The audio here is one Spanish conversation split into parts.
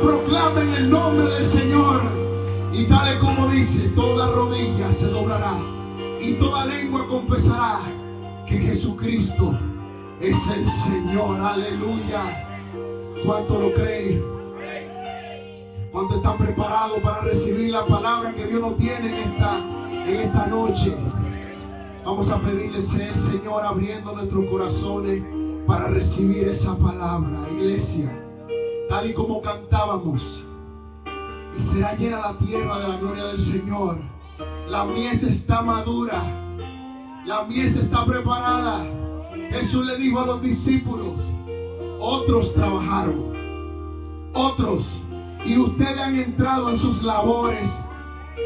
proclamen el nombre del Señor. Y tal como dice, toda rodilla se doblará y toda lengua confesará que Jesucristo es el Señor. Aleluya. ¿Cuánto lo creen? ¿Cuánto están preparados para recibir la palabra que Dios nos tiene en esta noche? Vamos a pedirle ser el Señor abriendo nuestros corazones para recibir esa palabra, iglesia. Tal y como cantábamos, y será llena la tierra de la gloria del Señor. La mies está madura, la mies está preparada. Jesús le dijo a los discípulos: otros trabajaron, otros, y ustedes han entrado en sus labores,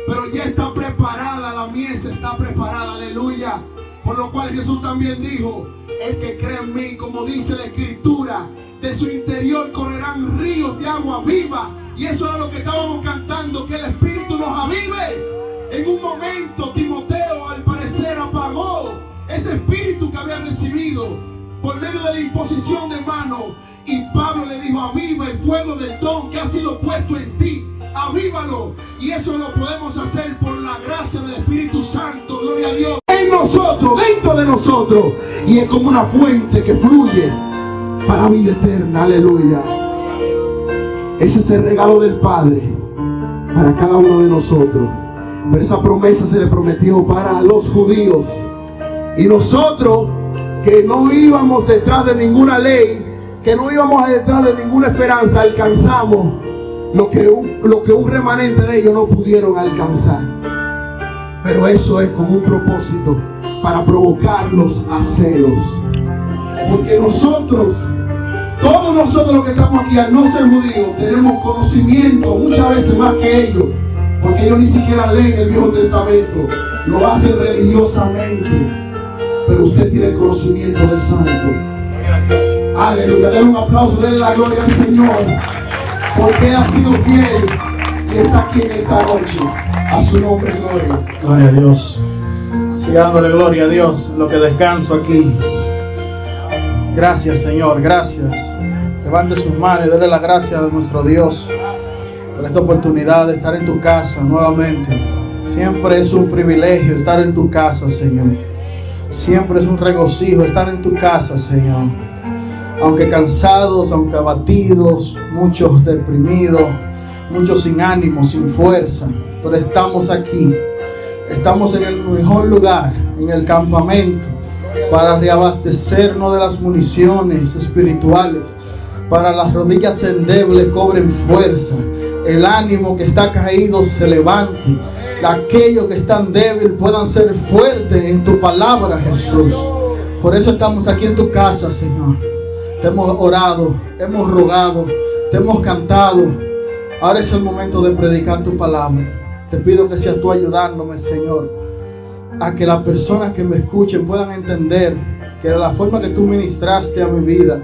pero ya está preparada, la mies está preparada, aleluya. Por lo cual Jesús también dijo: el que cree en mí, como dice la Escritura, de su interior correrán ríos de agua viva. Y eso era lo que estábamos cantando, que el Espíritu nos avive. En un momento Timoteo al parecer apagó ese espíritu que había recibido por medio de la imposición de manos, y Pablo le dijo: aviva el fuego del don que ha sido puesto en ti, avívalo. Y eso lo podemos hacer por la gracia del Espíritu Santo, gloria a Dios, en nosotros, dentro de nosotros, y es como una fuente que fluye para vida eterna, aleluya. Ese es el regalo del Padre para cada uno de nosotros. Pero esa promesa se le prometió para los judíos, y nosotros que no íbamos detrás de ninguna ley, que no íbamos detrás de ninguna esperanza, alcanzamos lo que un remanente de ellos no pudieron alcanzar. Pero eso es con un propósito, para provocarlos a celos. Porque nosotros, todos nosotros los que estamos aquí, al no ser judíos, tenemos conocimiento muchas veces más que ellos, porque ellos ni siquiera leen el Viejo Testamento, lo hacen religiosamente. Pero usted tiene el conocimiento del Santo. Aleluya. Denle un aplauso, denle la gloria al Señor, porque ha sido fiel y está aquí en esta noche. A su nombre, gloria. Gloria a Dios. Sigándole gloria a Dios, lo que descanso aquí. Gracias, Señor, gracias. Levante sus manos y déle la gracia a nuestro Dios por esta oportunidad de estar en tu casa nuevamente. Siempre es un privilegio estar en tu casa, Señor. Siempre es un regocijo estar en tu casa, Señor. Aunque cansados, aunque abatidos, muchos deprimidos, muchos sin ánimo, sin fuerza, pero estamos aquí. Estamos en el mejor lugar, en el campamento, para reabastecernos de las municiones espirituales, para las rodillas endebles cobren fuerza, el ánimo que está caído se levante, aquellos que están débiles puedan ser fuertes en tu palabra, Jesús. Por eso estamos aquí en tu casa, Señor. Te hemos orado, hemos rogado, te hemos cantado. Ahora es el momento de predicar tu palabra. Te pido que seas tú ayudándome, Señor, a que las personas que me escuchen puedan entender que de la forma que tú ministraste a mi vida,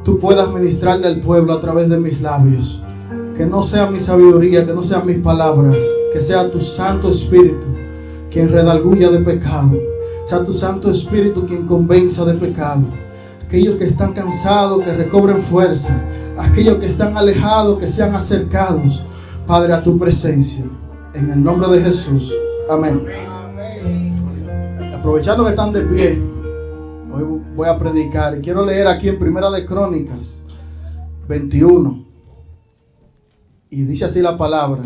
tú puedas ministrarle al pueblo a través de mis labios. Que no sea mi sabiduría, que no sean mis palabras, que sea tu Santo Espíritu quien redarguya de pecado. Sea tu Santo Espíritu quien convenza de pecado. Aquellos que están cansados, que recobren fuerza. Aquellos que están alejados, que sean acercados, Padre, a tu presencia. En el nombre de Jesús. Amén. Aprovechando que están de pie, hoy voy a predicar. Y quiero leer aquí en Primera de Crónicas 21. Y dice así la palabra.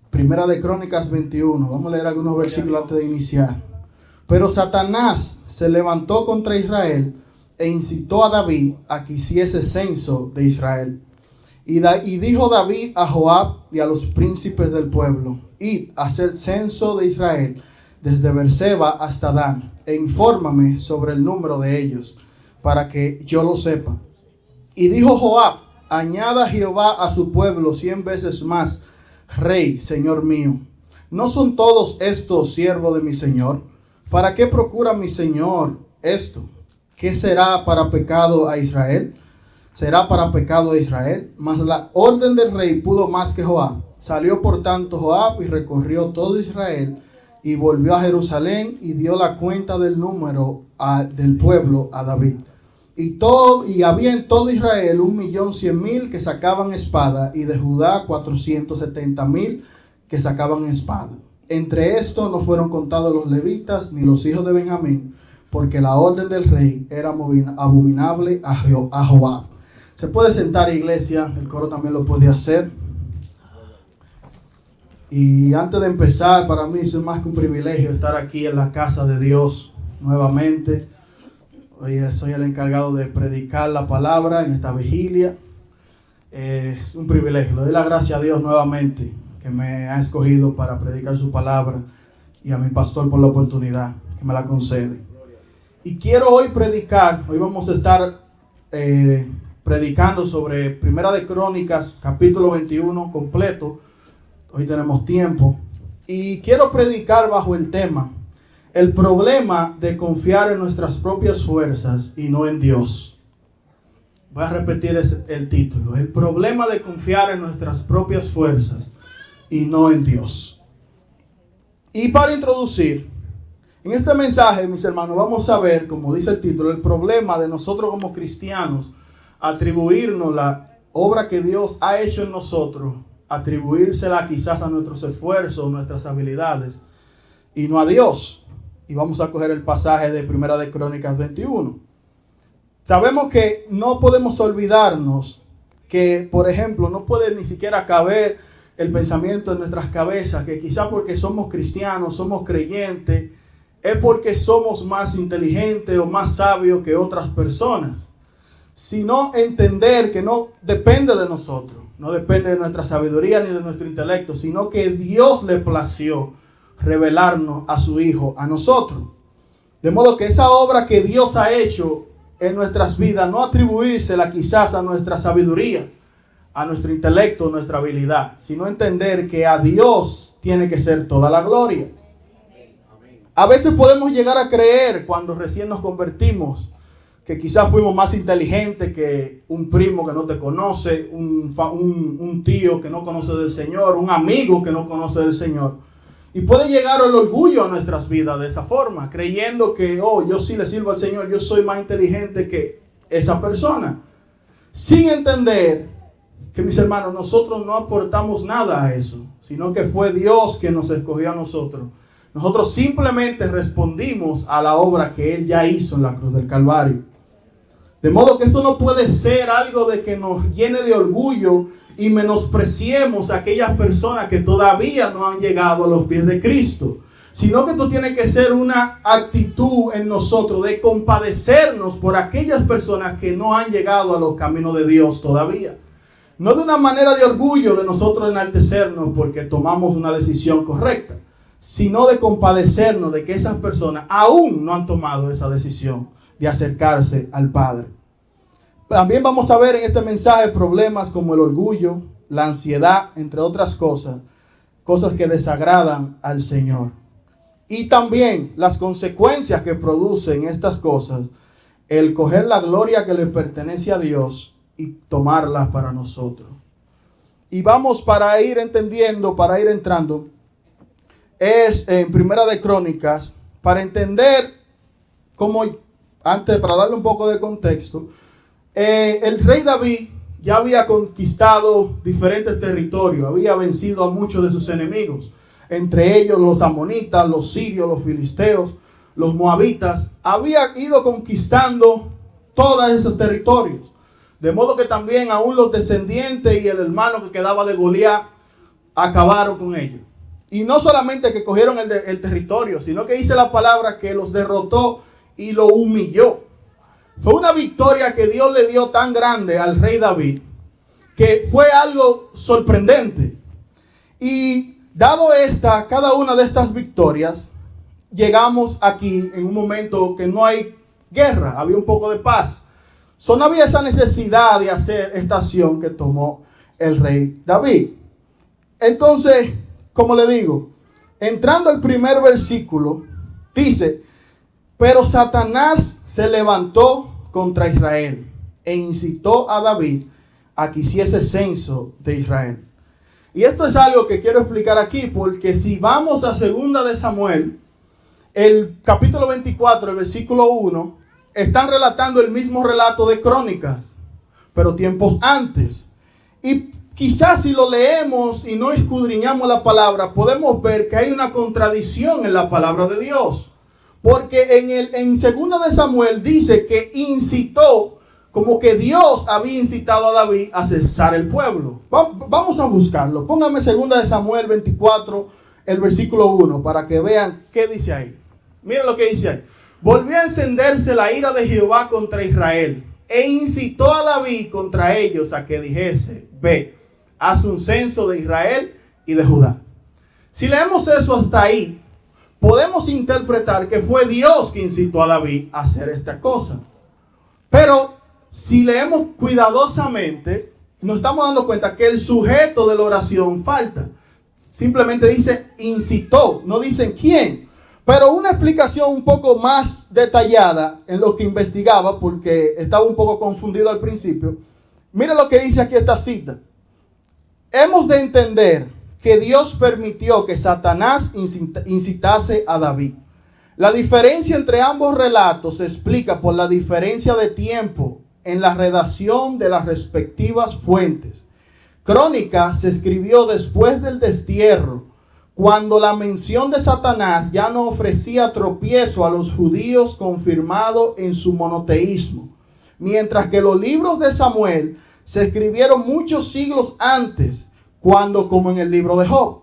Primera de Crónicas 21. Vamos a leer algunos versículos antes de iniciar. Pero Satanás se levantó contra Israel e incitó a David a que hiciese censo de Israel. Y dijo David a Joab y a los príncipes del pueblo: id a hacer censo de Israel desde Beerseba hasta Dan, e infórmame sobre el número de ellos, para que yo lo sepa. Y dijo Joab: añada Jehová a su pueblo 100 veces más, rey, señor mío. ¿No son todos estos siervos de mi señor? ¿Para qué procura mi señor esto? ¿Qué será para pecado a Israel? ¿Será para pecado a Israel? Mas la orden del rey pudo más que Joab. Salió por tanto Joab y recorrió todo Israel y volvió a Jerusalén y dio la cuenta del número del pueblo a David. Y había en todo Israel 1.100.000 que sacaban espada, y de Judá 470.000 que sacaban espada. Entre estos no fueron contados los levitas ni los hijos de Benjamín, porque la orden del rey era abominable a Jehová. Se puede sentar, iglesia, el coro también lo puede hacer. Y antes de empezar, para mí es más que un privilegio estar aquí en la casa de Dios nuevamente. Hoy soy el encargado de predicar la palabra en esta vigilia. Es un privilegio. Le doy la gracia a Dios nuevamente que me ha escogido para predicar su palabra, y a mi pastor por la oportunidad que me la concede. Y quiero hoy vamos a estar predicando sobre Primera de Crónicas, capítulo 21 completo. Hoy tenemos tiempo. Y quiero predicar bajo el tema: el problema de confiar en nuestras propias fuerzas y no en Dios. Voy a repetir el título: el problema de confiar en nuestras propias fuerzas y no en Dios. Y para introducir, en este mensaje, mis hermanos, vamos a ver, como dice el título, el problema de nosotros como cristianos atribuirnos la obra que Dios ha hecho en nosotros, atribuírsela quizás a nuestros esfuerzos, nuestras habilidades, y no a Dios. Y vamos a coger el pasaje de Primera de Crónicas 21. Sabemos que no podemos olvidarnos que, por ejemplo, no puede ni siquiera caber el pensamiento en nuestras cabezas que quizás porque somos cristianos, somos creyentes, es porque somos más inteligentes o más sabios que otras personas. Sino entender que no depende de nosotros, no depende de nuestra sabiduría ni de nuestro intelecto, sino que Dios le plació revelarnos a su Hijo, a nosotros. De modo que esa obra que Dios ha hecho en nuestras vidas, no atribuírsela quizás a nuestra sabiduría, a nuestro intelecto, nuestra habilidad, sino entender que a Dios tiene que ser toda la gloria. A veces podemos llegar a creer, cuando recién nos convertimos, que quizás fuimos más inteligentes que un primo que no te conoce, un tío que no conoce del Señor, un amigo que no conoce del Señor. Y puede llegar el orgullo a nuestras vidas de esa forma, creyendo que, yo sí le sirvo al Señor, yo soy más inteligente que esa persona. Sin entender que, mis hermanos, nosotros no aportamos nada a eso, sino que fue Dios quien nos escogió a nosotros. Nosotros simplemente respondimos a la obra que Él ya hizo en la cruz del Calvario. De modo que esto no puede ser algo de que nos llene de orgullo y menospreciemos a aquellas personas que todavía no han llegado a los pies de Cristo, sino que esto tiene que ser una actitud en nosotros de compadecernos por aquellas personas que no han llegado a los caminos de Dios todavía. No de una manera de orgullo de nosotros enaltecernos porque tomamos una decisión correcta, sino de compadecernos de que esas personas aún no han tomado esa decisión de acercarse al Padre. También vamos a ver en este mensaje problemas como el orgullo, la ansiedad, entre otras cosas que desagradan al Señor. Y también las consecuencias que producen estas cosas, el coger la gloria que le pertenece a Dios y tomarla para nosotros. Y vamos, para ir entendiendo, para ir entrando, es en Primera de Crónicas, para entender cómo, antes, para darle un poco de contexto, el rey David ya había conquistado diferentes territorios, había vencido a muchos de sus enemigos, entre ellos los amonitas, los sirios, los filisteos, los moabitas. Había ido conquistando todos esos territorios, de modo que también aún los descendientes y el hermano que quedaba de Goliat acabaron con ellos. Y no solamente que cogieron el territorio, sino que dice la palabra que los derrotó y lo humilló. Fue una victoria que Dios le dio tan grande al rey David, que fue algo sorprendente. Y dado cada una de estas victorias, llegamos aquí en un momento que no hay guerra, había un poco de paz. No había esa necesidad de hacer esta acción que tomó el rey David. Entonces, como le digo, entrando al primer versículo, dice: pero Satanás se levantó contra Israel e incitó a David a que hiciese censo de Israel. Y esto es algo que quiero explicar aquí, porque si vamos a 2 de Samuel, el capítulo 24, el versículo 1, están relatando el mismo relato de Crónicas, pero tiempos antes. Y quizás si lo leemos y no escudriñamos la palabra, podemos ver que hay una contradicción en la palabra de Dios. Porque en 2 de Samuel dice que incitó, como que Dios había incitado a David a cesar el pueblo. Vamos a buscarlo. Póngame 2 de Samuel 24, el versículo 1, para que vean qué dice ahí. Miren lo que dice ahí. Volvió a encenderse la ira de Jehová contra Israel, e incitó a David contra ellos a que dijese: ve, haz un censo de Israel y de Judá. Si leemos eso hasta ahí, podemos interpretar que fue Dios que incitó a David a hacer esta cosa. Pero si leemos cuidadosamente, nos estamos dando cuenta que el sujeto de la oración falta. Simplemente dice incitó, no dicen quién. Pero una explicación un poco más detallada en lo que investigaba, porque estaba un poco confundido al principio. Mira lo que dice aquí esta cita. Hemos de entender que Dios permitió que Satanás incitase a David. La diferencia entre ambos relatos se explica por la diferencia de tiempo en la redacción de las respectivas fuentes. Crónica se escribió después del destierro, cuando la mención de Satanás ya no ofrecía tropiezo a los judíos confirmado en su monoteísmo, mientras que los libros de Samuel se escribieron muchos siglos antes, cuando, como en el libro de Job,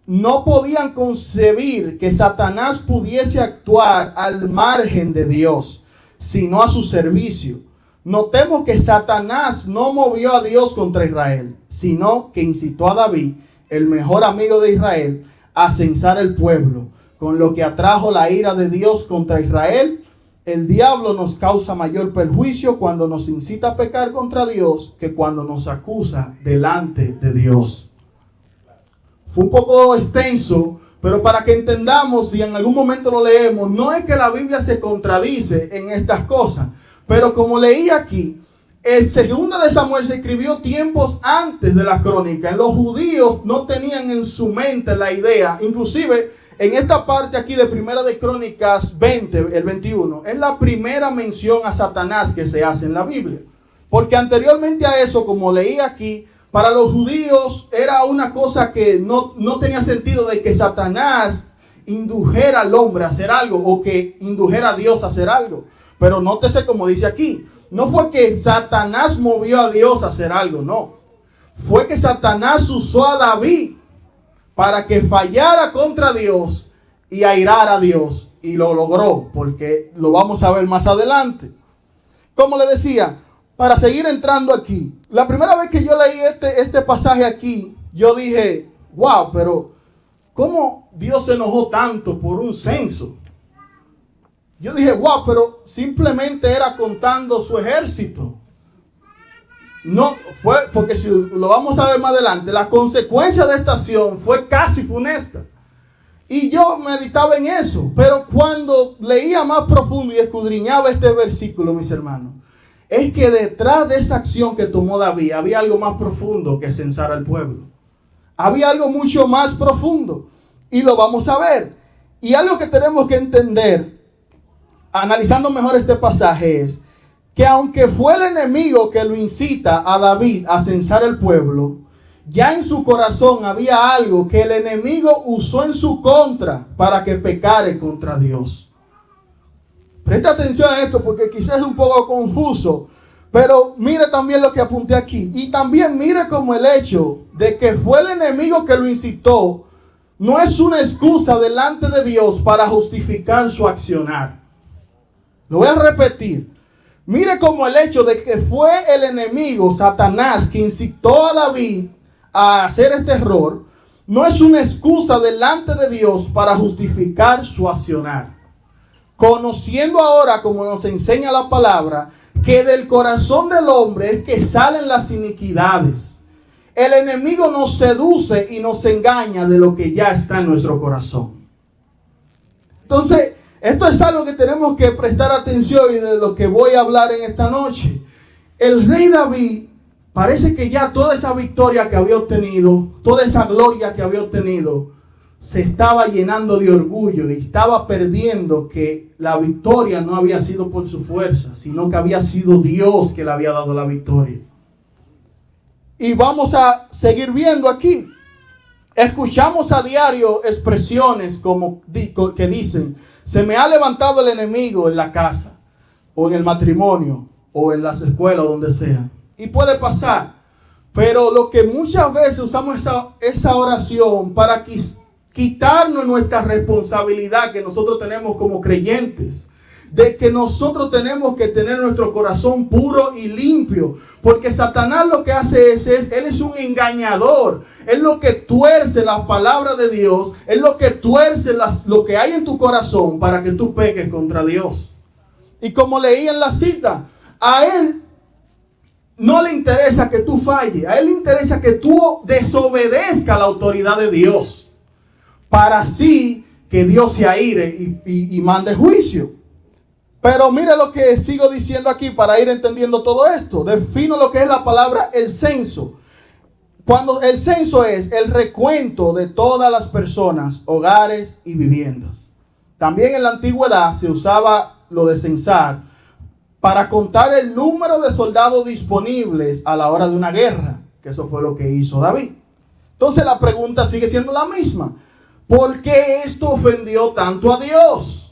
no podían concebir que Satanás pudiese actuar al margen de Dios, sino a su servicio. Notemos que Satanás no movió a Dios contra Israel, sino que incitó a David, el mejor amigo de Israel, a censar el pueblo, con lo que atrajo la ira de Dios contra Israel. El diablo nos causa mayor perjuicio cuando nos incita a pecar contra Dios que cuando nos acusa delante de Dios. Fue un poco extenso, pero para que entendamos, si en algún momento lo leemos, no es que la Biblia se contradice en estas cosas, pero como leí aquí, el 2 de Samuel se escribió tiempos antes de la crónica. Los judíos no tenían en su mente la idea, inclusive en esta parte aquí de Primera de Crónicas 20, el 21, es la primera mención a Satanás que se hace en la Biblia. Porque anteriormente a eso, como leí aquí, para los judíos era una cosa que no tenía sentido, de que Satanás indujera al hombre a hacer algo o que indujera a Dios a hacer algo. Pero nótese como dice aquí, no fue que Satanás movió a Dios a hacer algo, no. Fue que Satanás usó a David para que fallara contra Dios y airara a Dios. Y lo logró, porque lo vamos a ver más adelante. Como le decía, para seguir entrando aquí, la primera vez que yo leí este pasaje aquí, yo dije, wow, pero ¿cómo Dios se enojó tanto por un censo? Yo dije, wow, pero simplemente era contando su ejército. No fue, porque si lo vamos a ver más adelante, la consecuencia de esta acción fue casi funesta. Y yo meditaba en eso, pero cuando leía más profundo y escudriñaba este versículo, mis hermanos, es que detrás de esa acción que tomó David había algo más profundo que censar al pueblo. Había algo mucho más profundo, y lo vamos a ver. Y algo que tenemos que entender, analizando mejor este pasaje, es que aunque fue el enemigo que lo incita a David a censar el pueblo, ya en su corazón había algo que el enemigo usó en su contra para que pecare contra Dios. Presta atención a esto porque quizás es un poco confuso, pero mire también lo que apunté aquí. Y también mire como el hecho de que fue el enemigo que lo incitó no es una excusa delante de Dios para justificar su accionar. Lo voy a repetir. Mire como el hecho de que fue el enemigo, Satanás, que incitó a David a hacer este error, no es una excusa delante de Dios para justificar su accionar. Conociendo ahora, como nos enseña la palabra, que del corazón del hombre es que salen las iniquidades. El enemigo nos seduce y nos engaña de lo que ya está en nuestro corazón. Entonces, esto es algo que tenemos que prestar atención y de lo que voy a hablar en esta noche. El rey David, parece que ya toda esa victoria que había obtenido, toda esa gloria que había obtenido, se estaba llenando de orgullo y estaba perdiendo que la victoria no había sido por su fuerza, sino que había sido Dios que le había dado la victoria. Y vamos a seguir viendo aquí. Escuchamos a diario expresiones como que dicen: se me ha levantado el enemigo en la casa, o en el matrimonio, o en las escuelas, donde sea. Y puede pasar. Pero lo que muchas veces usamos esa oración para quitarnos nuestra responsabilidad que nosotros tenemos como creyentes, de que nosotros tenemos que tener nuestro corazón puro y limpio, porque Satanás lo que hace él es un engañador. Él lo que tuerce la palabra de Dios, él lo que tuerce lo que hay en tu corazón para que tú peques contra Dios. Y como leí en la cita, a él no le interesa que tú falles, a él le interesa que tú desobedezcas la autoridad de Dios, para así que Dios se aire y mande juicio. Pero mire lo que sigo diciendo aquí para ir entendiendo todo esto. Defino lo que es la palabra el censo. Cuando el censo es el recuento de todas las personas, hogares y viviendas. También en la antigüedad se usaba lo de censar para contar el número de soldados disponibles a la hora de una guerra, que eso fue lo que hizo David. Entonces la pregunta sigue siendo la misma: ¿por qué esto ofendió tanto a Dios?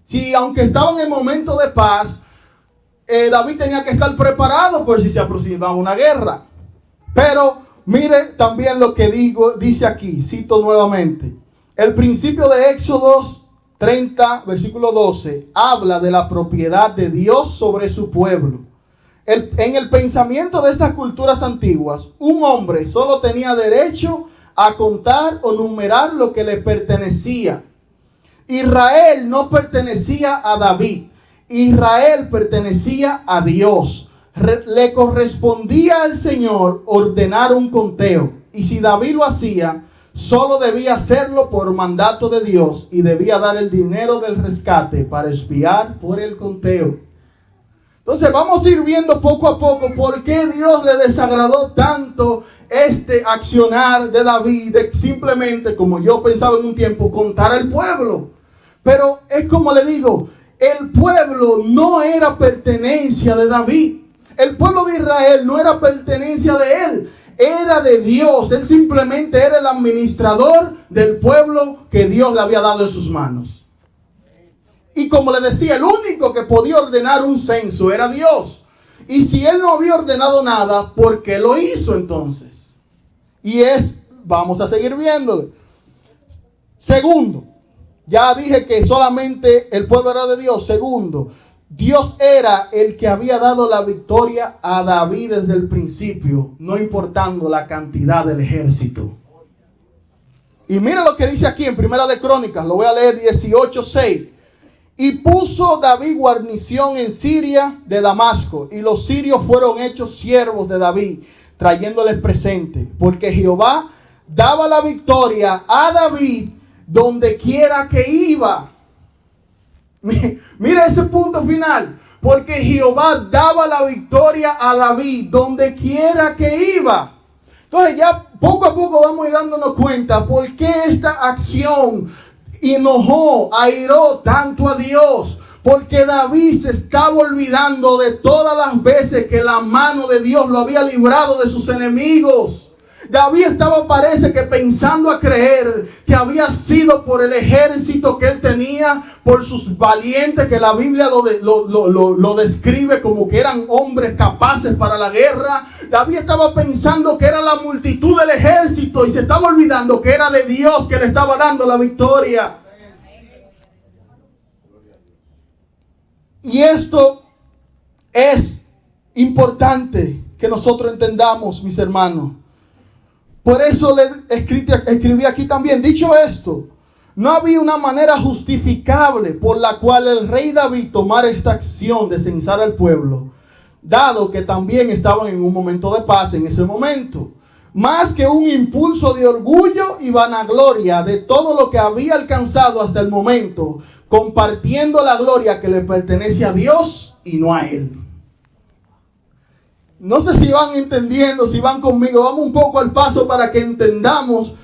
Si aunque estaba en el momento de paz, David tenía que estar preparado por si se aproximaba una guerra. Pero mire también lo que dice aquí, cito nuevamente. El principio de Éxodo 30, versículo 12, habla de la propiedad de Dios sobre su pueblo. En el pensamiento de estas culturas antiguas, un hombre solo tenía derecho a contar o numerar lo que le pertenecía. Israel no pertenecía a David. Israel pertenecía a Dios. Le correspondía al Señor ordenar un conteo. Y si David lo hacía, solo debía hacerlo por mandato de Dios y debía dar el dinero del rescate para expiar por el conteo. Entonces vamos a ir viendo poco a poco por qué Dios le desagradó tanto este accionar de David, de simplemente, como yo pensaba en un tiempo, contar al pueblo. Pero es como le digo, el pueblo no era pertenencia de David. El pueblo de Israel no era pertenencia de él. Era de Dios. Él simplemente era el administrador del pueblo que Dios le había dado en sus manos. Y como le decía, el único que podía ordenar un censo era Dios. Y si él no había ordenado nada, ¿por qué lo hizo entonces? Vamos a seguir viéndole. Segundo, ya dije que solamente el pueblo era de Dios. Segundo, Dios era el que había dado la victoria a David desde el principio, no importando la cantidad del ejército. Y mira lo que dice aquí en Primera de Crónicas, lo voy a leer 18:6. Y puso David guarnición en Siria de Damasco, y los sirios fueron hechos siervos de David, trayéndoles presente, porque Jehová daba la victoria a David donde quiera que iba. Mira ese punto final. Porque Jehová daba la victoria a David donde quiera que iba. Entonces ya poco a poco vamos a ir dándonos cuenta por qué esta acción airó tanto a Dios. Porque David se estaba olvidando de todas las veces que la mano de Dios lo había librado de sus enemigos. David parece que pensando a creer que había sido por el ejército que él tenía, por sus valientes, que la Biblia lo describe como que eran hombres capaces para la guerra. David estaba pensando que era la multitud del ejército y se estaba olvidando que era de Dios que le estaba dando la victoria. Y esto es importante que nosotros entendamos, mis hermanos. Por eso le escribí aquí también. Dicho esto, no había una manera justificable por la cual el rey David tomara esta acción de censar al pueblo, dado que también estaban en un momento de paz en ese momento, más que un impulso de orgullo y vanagloria de todo lo que había alcanzado hasta el momento, compartiendo la gloria que le pertenece a Dios y no a él. No sé si van entendiendo, si van conmigo. Vamos un poco al paso para que entendamos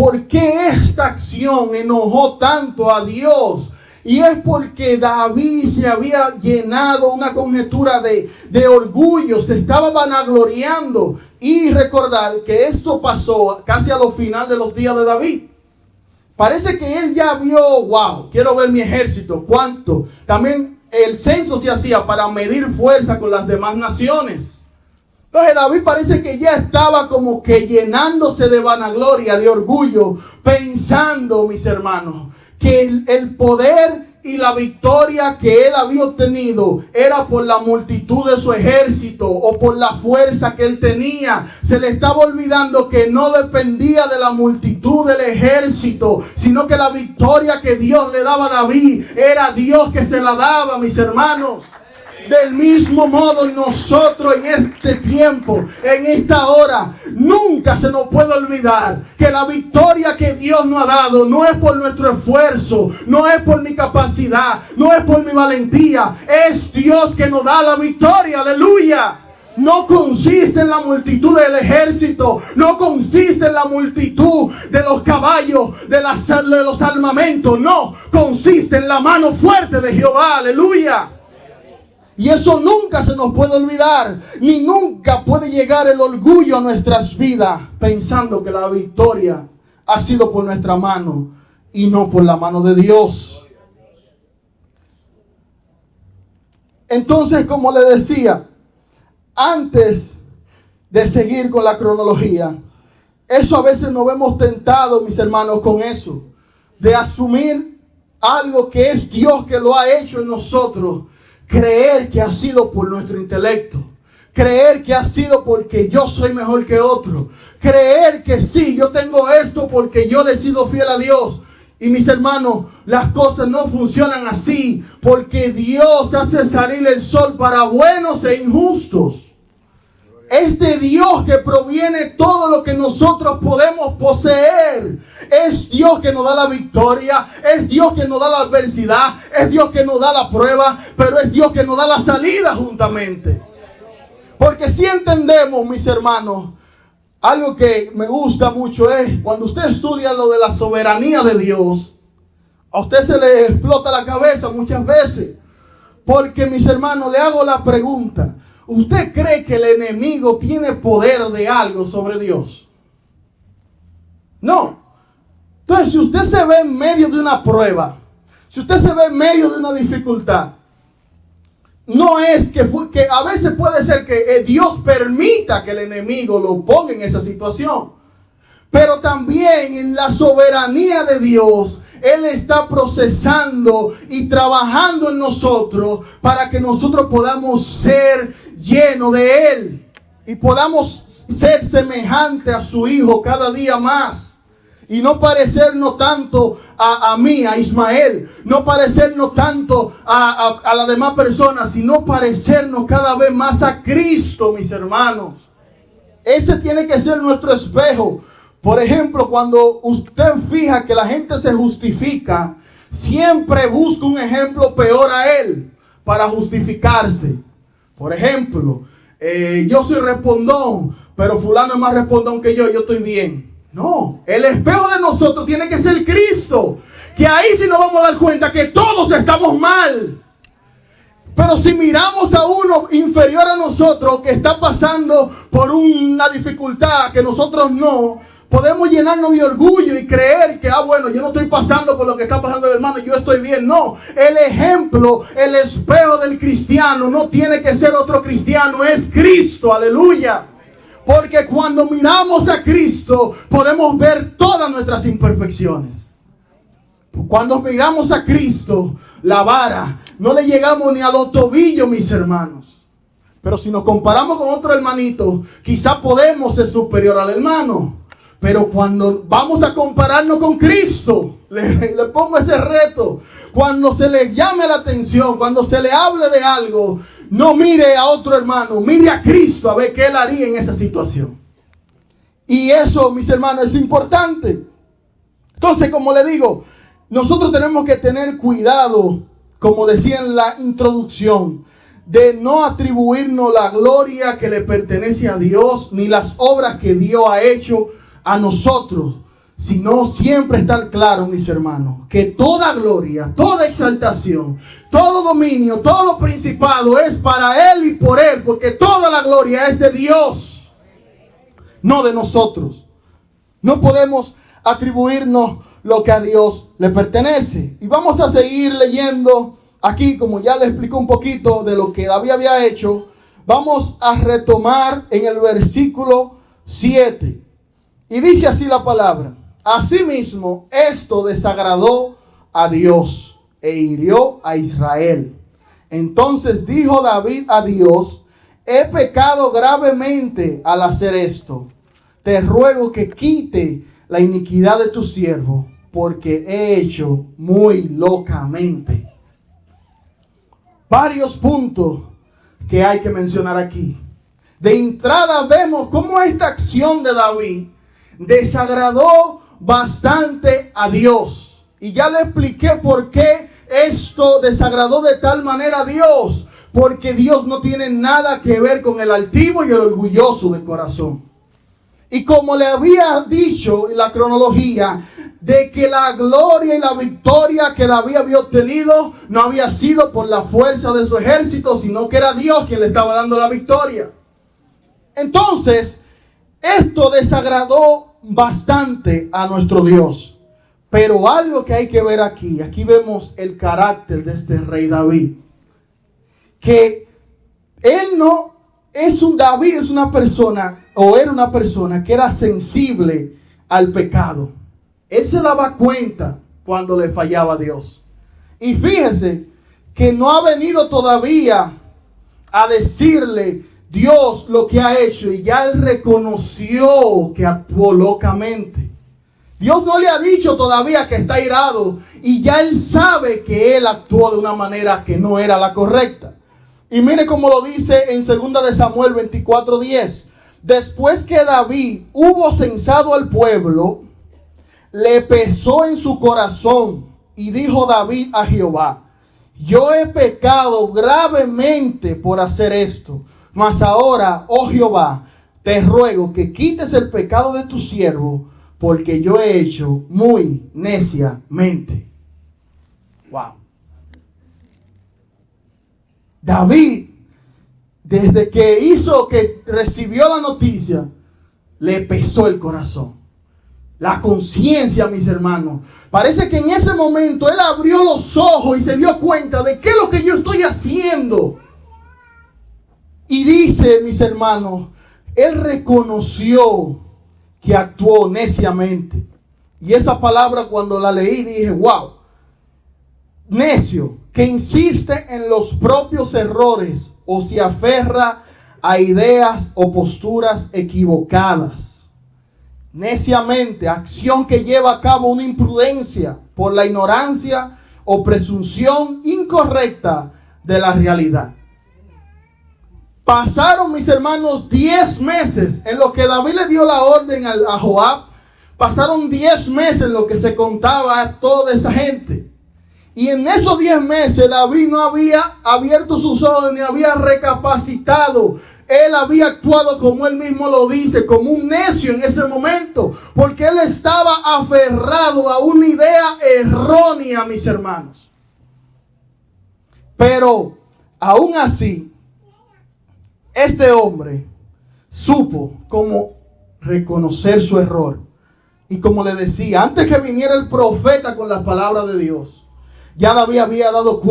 ¿por qué esta acción enojó tanto a Dios? Y es porque David se había llenado una conjetura de orgullo, se estaba vanagloriando. Y recordar que esto pasó casi a los final de los días de David. Parece que él ya vio, wow, quiero ver mi ejército, cuánto. También el censo se hacía para medir fuerza con las demás naciones. Entonces David parece que ya estaba como que llenándose de vanagloria, de orgullo, pensando, mis hermanos, que el poder y la victoria que él había obtenido era por la multitud de su ejército o por la fuerza que él tenía. Se le estaba olvidando que no dependía de la multitud del ejército, sino que la victoria que Dios le daba a David era Dios que se la daba, mis hermanos. Del mismo modo, nosotros en este tiempo, en esta hora, nunca se nos puede olvidar que la victoria que Dios nos ha dado no es por nuestro esfuerzo, no es por mi capacidad, no es por mi valentía. Es Dios que nos da la victoria. Aleluya. No consiste en la multitud del ejército, no consiste en la multitud de los caballos, de los armamentos. No, consiste en la mano fuerte de Jehová. Aleluya. Y eso nunca se nos puede olvidar, ni nunca puede llegar el orgullo a nuestras vidas, pensando que la victoria ha sido por nuestra mano y no por la mano de Dios. Entonces, como le decía, antes de seguir con la cronología, eso a veces nos vemos tentados, mis hermanos, con eso, de asumir algo que es Dios que lo ha hecho en nosotros. Creer que ha sido por nuestro intelecto. Creer que ha sido porque yo soy mejor que otro. Creer que sí, yo tengo esto porque yo le he sido fiel a Dios. Y mis hermanos, las cosas no funcionan así, porque Dios hace salir el sol para buenos e injustos. Es de Dios que proviene todo lo que nosotros podemos poseer. Es Dios que nos da la victoria. Es Dios que nos da la adversidad. Es Dios que nos da la prueba. Pero es Dios que nos da la salida juntamente. Porque si entendemos, mis hermanos, algo que me gusta mucho es cuando usted estudia lo de la soberanía de Dios, a usted se le explota la cabeza muchas veces. Porque, mis hermanos, le hago la pregunta. ¿Usted cree que el enemigo tiene poder de algo sobre Dios? No. Entonces, si usted se ve en medio de una prueba, si usted se ve en medio de una dificultad, no es que a veces puede ser que Dios permita que el enemigo lo ponga en esa situación. Pero también en la soberanía de Dios, Él está procesando y trabajando en nosotros para que nosotros podamos ser llenos de Él y podamos ser semejantes a su Hijo cada día más. Y no parecernos tanto a mí, a Ismael, no parecernos tanto a las demás personas, sino parecernos cada vez más a Cristo, mis hermanos. Ese tiene que ser nuestro espejo. Por ejemplo, cuando usted fija que la gente se justifica, siempre busca un ejemplo peor a él para justificarse. Por ejemplo, yo soy respondón, pero fulano es más respondón que yo estoy bien. No, el espejo de nosotros tiene que ser Cristo, que ahí sí nos vamos a dar cuenta que todos estamos mal. Pero si miramos a uno inferior a nosotros que está pasando por una dificultad que nosotros no, podemos llenarnos de orgullo y creer que, bueno, yo no estoy pasando por lo que está pasando el hermano, yo estoy bien. No, el ejemplo, el espejo del cristiano no tiene que ser otro cristiano, es Cristo, aleluya. Porque cuando miramos a Cristo, podemos ver todas nuestras imperfecciones. Cuando miramos a Cristo, la vara, no le llegamos ni a los tobillos, mis hermanos. Pero si nos comparamos con otro hermanito, quizá podemos ser superior al hermano. Pero cuando vamos a compararnos con Cristo, le pongo ese reto. Cuando se le llame la atención, cuando se le hable de algo, no mire a otro hermano, mire a Cristo a ver qué Él haría en esa situación. Y eso, mis hermanos, es importante. Entonces, como le digo, nosotros tenemos que tener cuidado, como decía en la introducción, de no atribuirnos la gloria que le pertenece a Dios, ni las obras que Dios ha hecho a nosotros, sino siempre estar claro, mis hermanos, que toda gloria, toda exaltación, todo dominio, todo principado es para Él y por Él, porque toda la gloria es de Dios, no de nosotros. No podemos atribuirnos lo que a Dios le pertenece. Y vamos a seguir leyendo aquí, como ya le explico un poquito de lo que David había hecho. Vamos a retomar en el versículo 7. Y dice así la palabra: asimismo, esto desagradó a Dios e hirió a Israel. Entonces dijo David a Dios: he pecado gravemente al hacer esto. Te ruego que quite la iniquidad de tu siervo, porque he hecho muy locamente. Varios puntos que hay que mencionar aquí. De entrada vemos cómo esta acción de David desagradó bastante a Dios. Y ya le expliqué por qué esto desagradó de tal manera a Dios. Porque Dios no tiene nada que ver con el altivo y el orgulloso de corazón. Y como le había dicho en la cronología, de que la gloria y la victoria que David había obtenido no había sido por la fuerza de su ejército, sino que era Dios quien le estaba dando la victoria. Entonces, esto desagradó bastante a nuestro Dios. Pero algo que hay que ver aquí vemos el carácter de este rey David. Que él no es un David, es una persona, o era una persona que era sensible al pecado. Él se daba cuenta cuando le fallaba a Dios. Y fíjese que no ha venido todavía a decirle Dios lo que ha hecho, y ya él reconoció que actuó locamente. Dios no le ha dicho todavía que está irado, y ya él sabe que él actuó de una manera que no era la correcta. Y mire cómo lo dice en 2 de Samuel 24:10. Después que David hubo censado al pueblo, le pesó en su corazón, y dijo David a Jehová: yo he pecado gravemente por hacer esto, mas ahora, oh Jehová, te ruego que quites el pecado de tu siervo, porque yo he hecho muy neciamente. Wow. David, desde que recibió la noticia, le pesó el corazón. La conciencia, mis hermanos. Parece que en ese momento él abrió los ojos y se dio cuenta de qué es lo que yo estoy haciendo. Y dice, mis hermanos, él reconoció que actuó neciamente. Y esa palabra, cuando la leí, dije: wow. Necio, que insiste en los propios errores o se aferra a ideas o posturas equivocadas. Neciamente, acción que lleva a cabo una imprudencia por la ignorancia o presunción incorrecta de la realidad. Pasaron, mis hermanos, 10 meses en lo que David le dio la orden a Joab. Pasaron 10 meses en lo que se contaba a toda esa gente. Y en esos 10 meses David no había abierto sus ojos ni había recapacitado. Él había actuado, como él mismo lo dice, como un necio en ese momento. Porque él estaba aferrado a una idea errónea, mis hermanos. Pero aún así, este hombre supo cómo reconocer su error. Y como le decía, antes que viniera el profeta con la palabra de Dios, ya David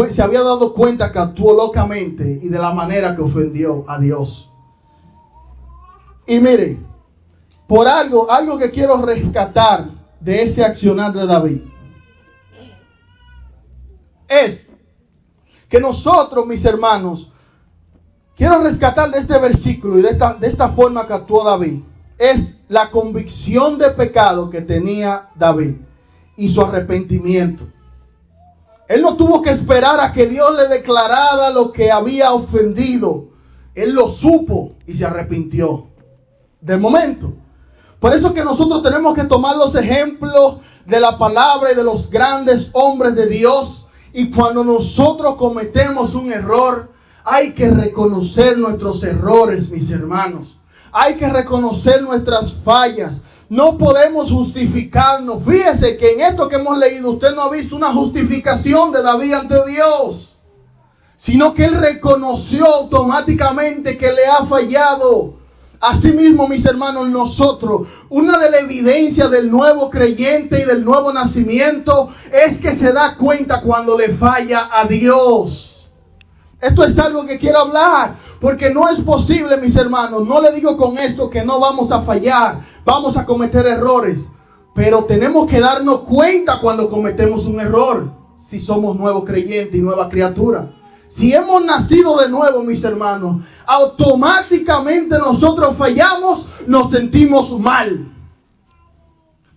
se había dado cuenta que actuó locamente y de la manera que ofendió a Dios. Y mire, por algo que quiero rescatar de ese accionar de David, es que nosotros, mis hermanos, quiero rescatar de este versículo y de esta forma que actuó David, es la convicción de pecado que tenía David y su arrepentimiento. Él no tuvo que esperar a que Dios le declarara lo que había ofendido. Él lo supo y se arrepintió del momento. Por eso que nosotros tenemos que tomar los ejemplos de la palabra y de los grandes hombres de Dios. Y cuando nosotros cometemos un error, hay que reconocer nuestros errores, mis hermanos. Hay que reconocer nuestras fallas. no podemos justificarnos. Fíjese que en esto que hemos leído, usted no ha visto una justificación de David ante Dios, sino que él reconoció automáticamente que le ha fallado. Asimismo, mis hermanos, nosotros, una de las evidencias del nuevo creyente y del nuevo nacimiento es que se da cuenta cuando le falla a Dios. Esto es algo que quiero hablar, porque no es posible, mis hermanos. No le digo con esto que no vamos a fallar, vamos a cometer errores, pero tenemos que darnos cuenta cuando cometemos un error, si somos nuevos creyentes y nueva criatura. Si hemos nacido de nuevo, mis hermanos, automáticamente nosotros fallamos, nos sentimos mal.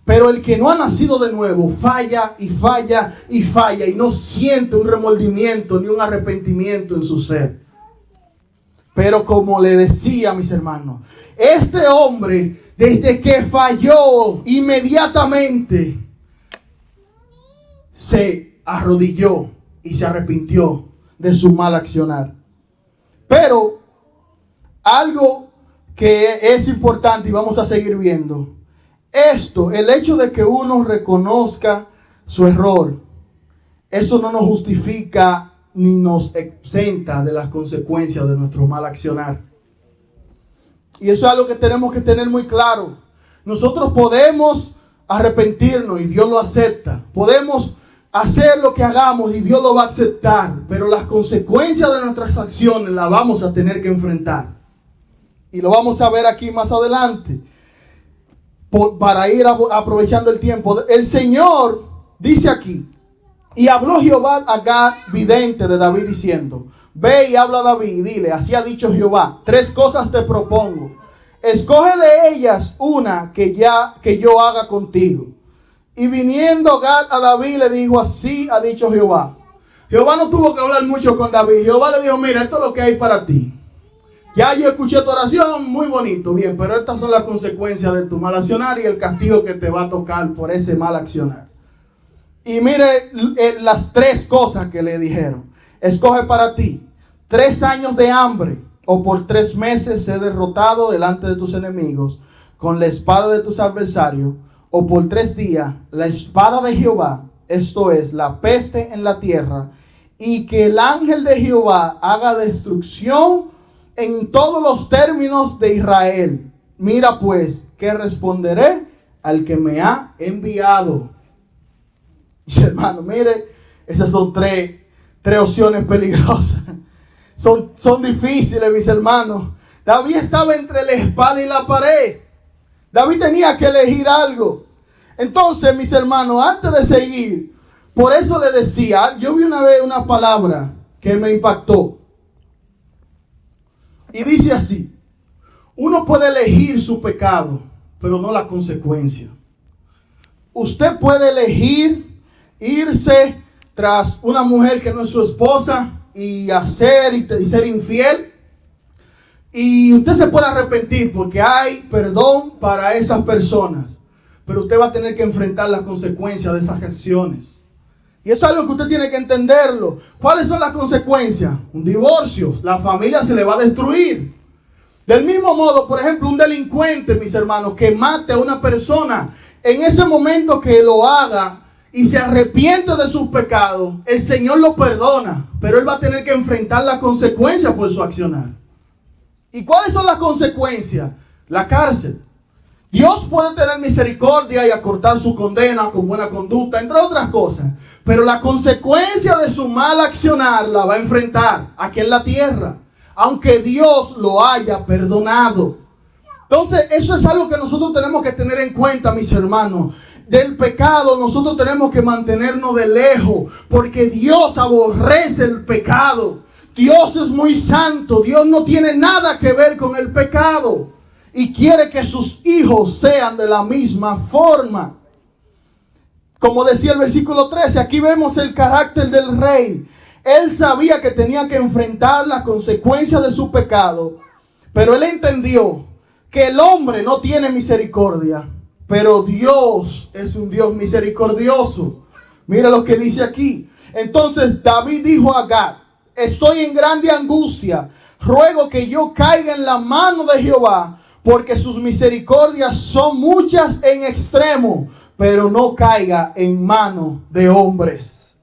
Pero el que no ha nacido de nuevo falla y falla y falla y no siente un remordimiento ni un arrepentimiento en su ser. Pero como le decía, mis hermanos, este hombre, desde que falló, inmediatamente se arrodilló y se arrepintió de su mal accionar. Pero algo que es importante y vamos a seguir viendo, el hecho de que uno reconozca su error, eso no nos justifica ni nos exenta de las consecuencias de nuestro mal accionar. Y eso es algo que tenemos que tener muy claro. Nosotros podemos arrepentirnos y Dios lo acepta. Podemos hacer lo que hagamos y Dios lo va a aceptar, pero las consecuencias de nuestras acciones las vamos a tener que enfrentar. Y lo vamos a ver aquí más adelante, para ir aprovechando el tiempo. El Señor dice aquí: y habló Jehová a Gad, vidente de David, diciendo: ve y habla a David y dile, así ha dicho Jehová, 3 cosas te propongo, escoge de ellas una que yo haga contigo. Y viniendo Gad a David le dijo: así ha dicho Jehová. Jehová no tuvo que hablar mucho con David. Jehová le dijo: mira, esto es lo que hay para ti. Ya yo escuché tu oración, muy bonito, bien, pero estas son las consecuencias de tu mal accionar y el castigo que te va a tocar por ese mal accionar. Y mire las 3 cosas que le dijeron. Escoge para ti 3 años de hambre, o por 3 meses ser derrotado delante de tus enemigos con la espada de tus adversarios, o por 3 días la espada de Jehová, esto es, la peste en la tierra, y que el ángel de Jehová haga destrucción en todos los términos de Israel. Mira pues, ¿qué responderé al que me ha enviado? Mis hermanos, mire, esas son 3 opciones peligrosas. Son difíciles, mis hermanos. David estaba entre la espada y la pared. David tenía que elegir algo. Entonces, mis hermanos, antes de seguir, por eso le decía, yo vi una vez una palabra que me impactó. Y dice así: uno puede elegir su pecado, pero no la consecuencia. Usted puede elegir irse tras una mujer que no es su esposa y ser infiel. Y usted se puede arrepentir porque hay perdón para esas personas. Pero usted va a tener que enfrentar las consecuencias de esas acciones. Y eso es algo que usted tiene que entenderlo. ¿Cuáles son las consecuencias? Un divorcio. La familia se le va a destruir. Del mismo modo, por ejemplo, un delincuente, mis hermanos, que mate a una persona, en ese momento que lo haga y se arrepiente de sus pecados, el Señor lo perdona. Pero él va a tener que enfrentar las consecuencias por su accionar. ¿Y cuáles son las consecuencias? La cárcel. Dios puede tener misericordia y acortar su condena con buena conducta, entre otras cosas. Pero la consecuencia de su mal accionar la va a enfrentar aquí en la tierra, aunque Dios lo haya perdonado. Entonces, eso es algo que nosotros tenemos que tener en cuenta, mis hermanos. Del pecado nosotros tenemos que mantenernos de lejos, porque Dios aborrece el pecado. Dios es muy santo. Dios no tiene nada que ver con el pecado. Y quiere que sus hijos sean de la misma forma. Como decía el versículo 13, aquí vemos el carácter del rey. Él sabía que tenía que enfrentar las consecuencias de su pecado. Pero él entendió que el hombre no tiene misericordia. Pero Dios es un Dios misericordioso. Mira lo que dice aquí. Entonces David dijo a Gad: estoy en grande angustia. Ruego que yo caiga en la mano de Jehová, porque sus misericordias son muchas en extremo, pero no caiga en mano de hombres.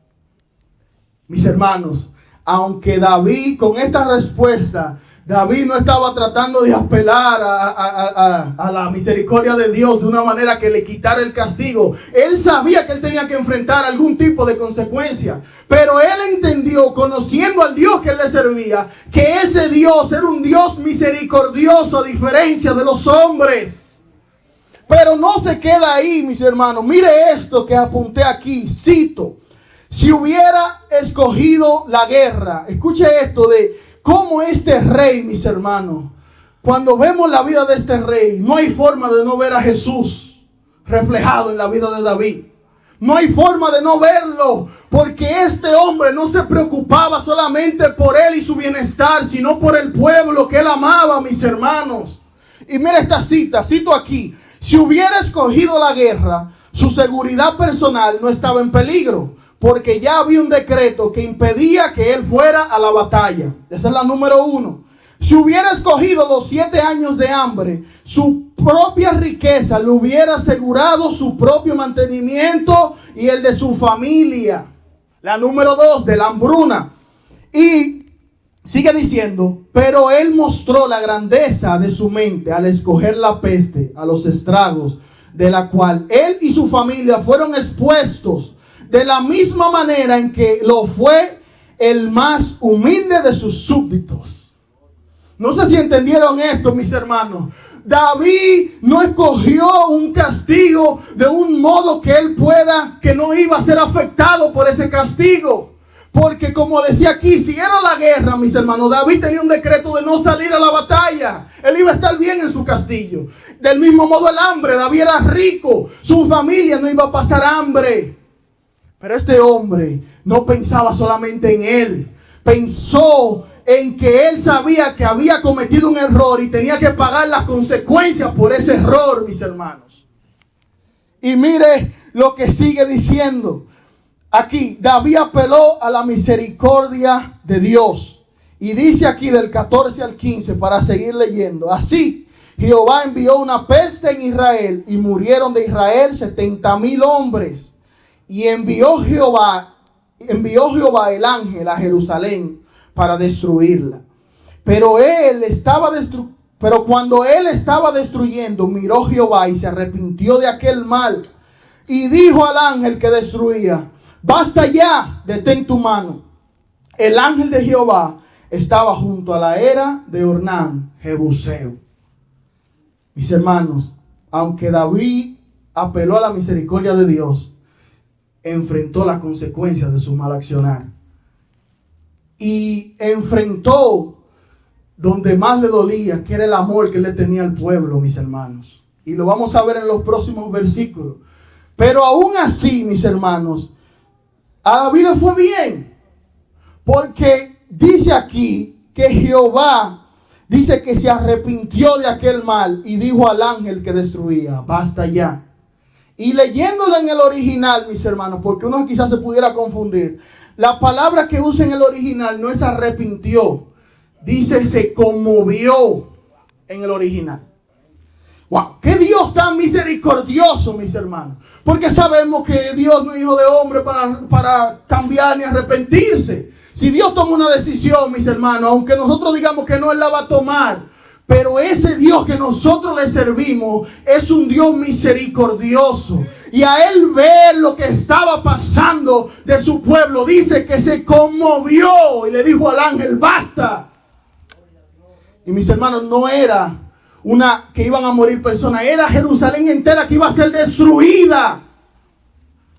Mis hermanos, aunque David, con esta respuesta, David no estaba tratando de apelar a la misericordia de Dios de una manera que le quitara el castigo. Él sabía que él tenía que enfrentar algún tipo de consecuencia. Pero él entendió, conociendo al Dios que él le servía, que ese Dios era un Dios misericordioso a diferencia de los hombres. Pero no se queda ahí, mis hermanos. Mire esto que apunté aquí, cito. Si hubiera escogido la guerra, escuche esto de cómo este rey, mis hermanos, cuando vemos la vida de este rey, no hay forma de no ver a Jesús reflejado en la vida de David. No hay forma de no verlo, porque este hombre no se preocupaba solamente por él y su bienestar, sino por el pueblo que él amaba, mis hermanos. Y mira esta cita, cito aquí: si hubiera escogido la guerra, su seguridad personal no estaba en peligro, porque ya había un decreto que impedía que él fuera a la batalla. Esa es la número 1. Si hubiera escogido los 7 años de hambre, su propia riqueza le hubiera asegurado su propio mantenimiento y el de su familia. La número 2, de la hambruna. Y sigue diciendo: pero él mostró la grandeza de su mente al escoger la peste, a los estragos de la cual él y su familia fueron expuestos, de la misma manera en que lo fue el más humilde de sus súbditos. No sé si entendieron esto, mis hermanos. David no escogió un castigo de un modo que él que no iba a ser afectado por ese castigo. Porque como decía aquí, si era la guerra, mis hermanos, David tenía un decreto de no salir a la batalla. Él iba a estar bien en su castillo. Del mismo modo el hambre, David era rico, su familia no iba a pasar hambre. Pero este hombre no pensaba solamente en él. Pensó en que él sabía que había cometido un error y tenía que pagar las consecuencias por ese error, mis hermanos. Y mire lo que sigue diciendo. Aquí, David apeló a la misericordia de Dios. Y dice aquí del 14 al 15 para seguir leyendo. Así, Jehová envió una peste en Israel y murieron de Israel 70,000 hombres. Y envió Jehová el ángel a Jerusalén para destruirla. Pero cuando él estaba destruyendo, miró Jehová y se arrepintió de aquel mal. Y dijo al ángel que destruía: basta ya, detén tu mano. El ángel de Jehová estaba junto a la era de Ornán, Jebuseo. Mis hermanos, aunque David apeló a la misericordia de Dios, enfrentó las consecuencias de su mal accionar. Y enfrentó donde más le dolía, que era el amor que le tenía al pueblo, mis hermanos. Y lo vamos a ver en los próximos versículos. Pero aún así, mis hermanos, a David le fue bien. Porque dice aquí que Jehová dice que se arrepintió de aquel mal y dijo al ángel que destruía: basta ya. Y leyéndolo en el original, mis hermanos, porque uno quizás se pudiera confundir, la palabra que usa en el original no es arrepintió, dice se conmovió en el original. ¡Wow! ¡Qué Dios tan misericordioso, mis hermanos! Porque sabemos que Dios no es hijo de hombre para cambiar ni arrepentirse. Si Dios toma una decisión, mis hermanos, aunque nosotros digamos que no, Él la va a tomar. Pero ese Dios que nosotros le servimos es un Dios misericordioso. Y a Él ver lo que estaba pasando de su pueblo, dice que se conmovió y le dijo al ángel: basta. Y mis hermanos, no era que iban a morir personas, era Jerusalén entera que iba a ser destruida